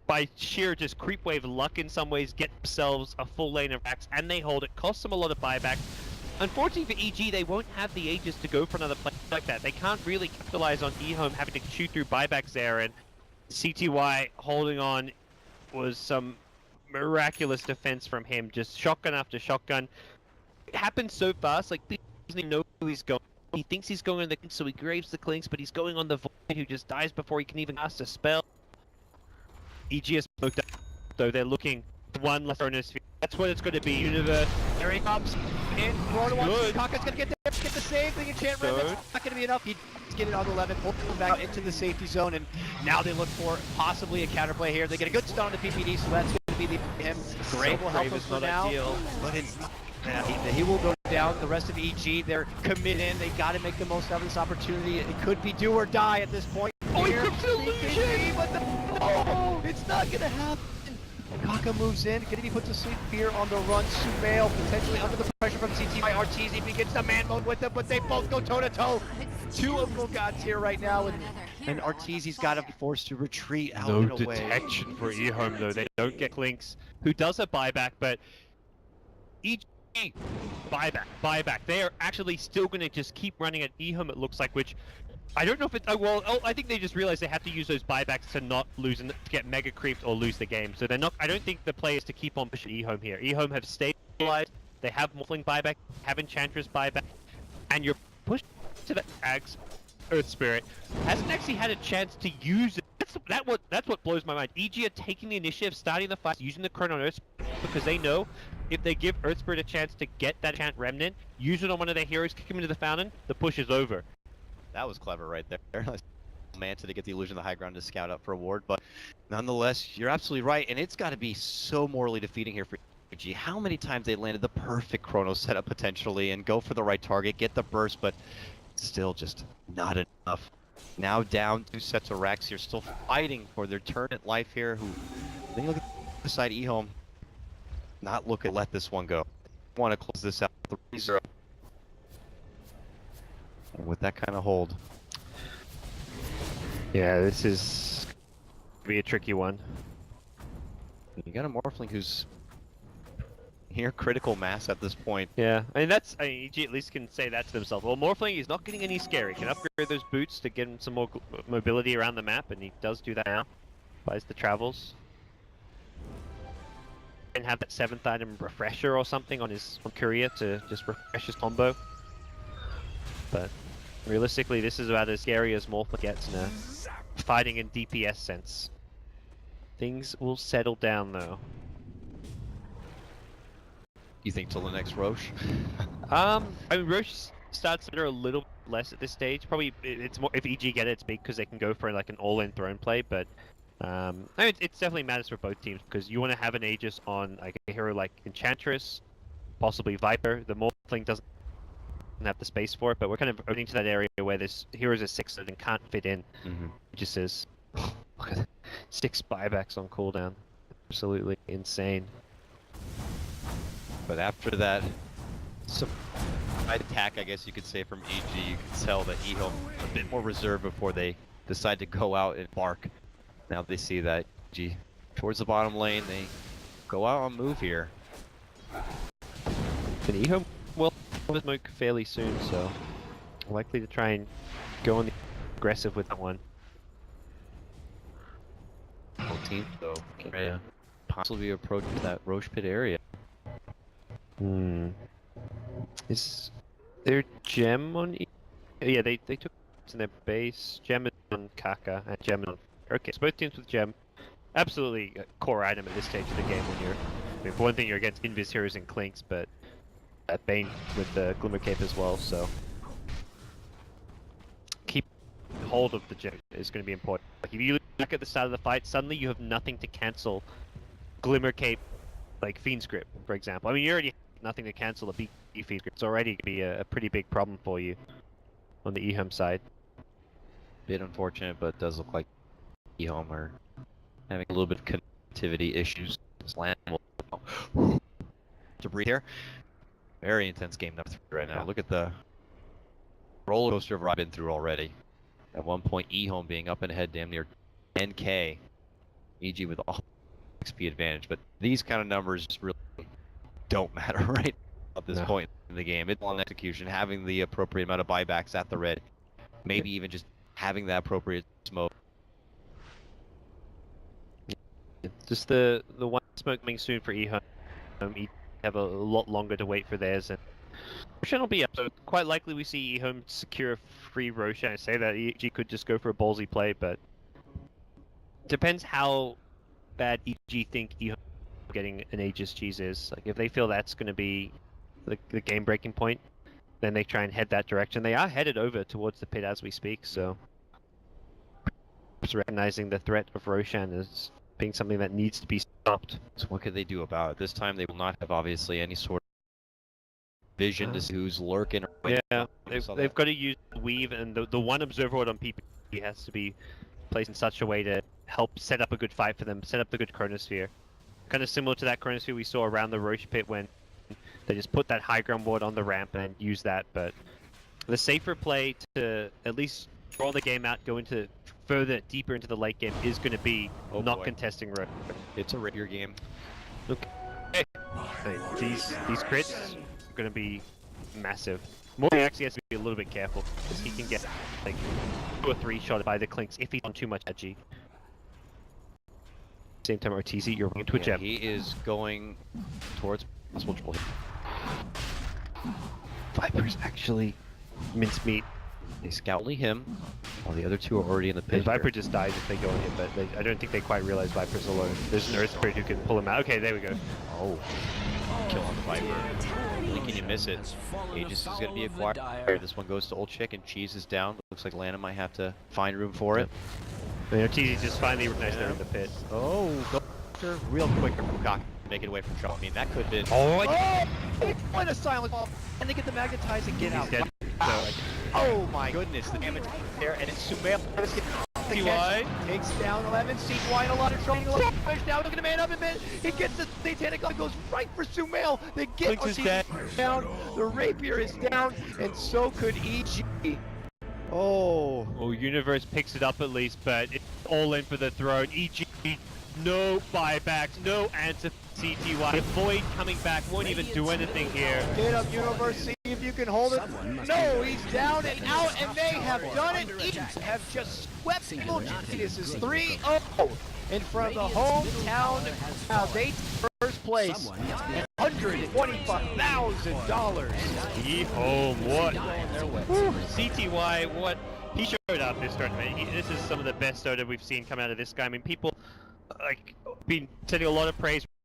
by sheer just creep wave luck in some ways, get themselves a full lane of racks, and they hold it. Costs them a lot of buyback. Unfortunately for EG, they won't have the ages to go for another play like that. They can't really capitalize on EHOME having to chew through buybacks there, and CTY holding on was some miraculous defense from him. Just shotgun after shotgun. It happens so fast, like, he doesn't even know who he's going. He thinks he's going on the Clinks, so he graves the Clinks, but he's going on the Void, who just dies before he can even cast a spell. EG has smoked up, though. They're looking one less Chronosphere. That's what it's going to be. Universe.
There he comes. In. Kaka's going to get there, get the save. The enchantment. That's not going to be enough. He's getting on the 11, pull him back into the safety zone, and now they look for possibly a counterplay here. They get a good stun on the PPD, so that's going to be him. Grave will help us for now. But it's he will go down. The rest of EG, they're committed. They got to make the most out of this opportunity. It could be do or die at this point. Oh, he cooks illusion! But no, it's not going to happen. Kaka moves in, going to be put to sleep. Fear on the run. Sumail potentially under the pressure from CTY. Arteezy begins the man mode with them, but they both go toe to toe. Two Uncle Gods here right now, and Arteezy's got to be forced to retreat out and away.
No detection for EHOME though. They don't get Clinks, who does a buyback, but EG buyback. They are actually still going to just keep running at EHOME, it looks like, which I don't know if it's I think they just realized they have to use those buybacks to not lose and to get mega creeped or lose the game. So they're not. I don't think the play is to keep on pushing EHOME here. EHOME have stabilized. They have Morphling buyback, have Enchantress buyback, and you're pushed to the Ags. Earth Spirit hasn't actually had a chance to use it. That's what blows my mind. EG are taking the initiative, starting the fight, using the Chrono on Earth Spirit, because they know if they give Earth Spirit a chance to get that Enchant Remnant, use it on one of their heroes, kick him into the fountain, the push is over.
That was clever right there. Manta to get the illusion of the high ground to scout up for a ward, but nonetheless, you're absolutely right, and it's got to be so morally defeating here for EG. How many times they landed the perfect Chrono setup potentially and go for the right target, get the burst, but still just not enough. Now down 2 sets of racks here, still fighting for their turn at life here. Then you look at the side, EHOME, not looking to let this one go. Want to close this out 3-0. And with that kind of hold.
Yeah, this is gonna be a tricky one.
You got a Morphling who's near critical mass at this point.
Yeah, I mean EG at least can say that to themselves. Well, Morphling is not getting any scary. Can upgrade those boots to get him some more mobility around the map, and he does do that now. Buys the travels. And have that 7th item refresher or something on his courier to just refresh his combo. But realistically, this is about as scary as Morphling gets in a fighting in DPS sense. Things will settle down though.
You think till the next Roche?
I mean, Roche starts a little less at this stage. Probably it's more if EG get it, it's big because they can go for like an all-in throne play. But I mean, it definitely matters for both teams because you want to have an Aegis on like a hero like Enchantress, possibly Viper. The Morphling doesn't have the space for it, but we're kind of opening to that area where there's heroes of 6 that can't fit in. Just says, look at 6 buybacks on cooldown. Absolutely insane.
But after that attack, I guess you could say, from EG, you can tell that EHOME a bit more reserved before they decide to go out and bark. Now they see that EG towards the bottom lane, they go out on move here.
And EHOME will smoke fairly soon, so likely to try and go on the aggressive with that one.
Whole team, though, can possibly approach that Roche pit area.
Is there gem on yeah, they took it in their base. Gem is on Kaka and gem is on... Okay, so both teams with gem. Absolutely a core item at this stage of the game when you're... I mean, for one thing, you're against Invis heroes and Clinks, but at Bane with the Glimmer Cape as well, so... Keep hold of the gem is going to be important. Like, if you look back at the start of the fight, suddenly you have nothing to cancel Glimmer Cape, like Fiend Script, for example. I mean, you already have nothing to cancel a BE Fiend Script. It's already going to be a pretty big problem for you on the EHOME side.
Bit unfortunate, but it does look like EHOME are having a little bit of connectivity issues. Slam to breathe here. Very intense game number 3 right now. Look at the roller coaster of I've been through already. At one point, EHOME being up and ahead damn near 10k. EG with all XP advantage, but these kind of numbers really don't matter right at this point in the game. It's on execution, having the appropriate amount of buybacks at the red, maybe even just having that appropriate smoke.
Just the one smoke coming soon for EHOME. EG have a lot longer to wait for theirs, and Roshan will be up, so quite likely we see EHOME secure a free Roshan. I say that EG could just go for a ballsy play, but depends how bad EG think EHOME getting an Aegis cheese is. Like, if they feel that's going to be the game breaking point, then they try and head that direction. They are headed over towards the pit as we speak, so just recognizing the threat of Roshan as being something that needs to be stopped.
So what could they do about it? This time they will not have obviously any sort of vision to see who's lurking.
Yeah, they've got to use Weave, and the one Observer Ward on PP has to be placed in such a way to help set up a good fight for them, set up the good Chronosphere. Kind of similar to that Chronosphere we saw around the Roche pit when they just put that high ground ward on the ramp and use that, but The safer play to at least draw the game out, go into further, deeper into the late game is going to be not contesting road.
It's a rapier game.
Look, hey, these crits are going to be massive. Morgan actually has to be a little bit careful because he can get like 2 or 3 shot by the clinks if he's on too much edgy. Same time, RTZ, you're running to a gem.
He is going towards possible triple hit.
Viper's actually mincemeat.
They scout only him, while the other 2 are already in the pit.
And Viper just dies if they go in him, but I don't think they quite realize Viper's alone. There's an Earth Spirit who can pull him out. Okay, there we go.
Oh, kill on the Viper. Can you miss it? Aegis is going to be acquired. This one goes to Old Chick, and Cheese is down. Looks like Lana might have to find room for it.
TZ just finally recognized they're in the pit.
Oh, go after real quick from Cock. Make it away from Shaw. I mean, that could have been.
Oh,
what a silent ball! And they get the magnetize and get out.
Dead.
So, oh my goodness, the damage there, and it's Sumail. Takes down 11. CY in a lot of trouble. Push now, looking to man up a bit. He gets the Satanic up, goes right for Sumail. They get down. The Rapier is down, and so could EG. Oh.
Well, Universe picks it up at least, but it's all in for the throne. EG, no buybacks, no answer for CTY. The Void coming back won't even do anything here.
Get up, Universe, see if you can hold it. No, he's down and out, and they have done it. Eagles have just swept Evil Geniuses 3-0 in front of the hometown. Now they first place at $125,000.
EHOME, what? CTY, what? He showed up this tournament. This is some of the best Dota we've seen come out of this guy. I mean, people like been sending a lot of praise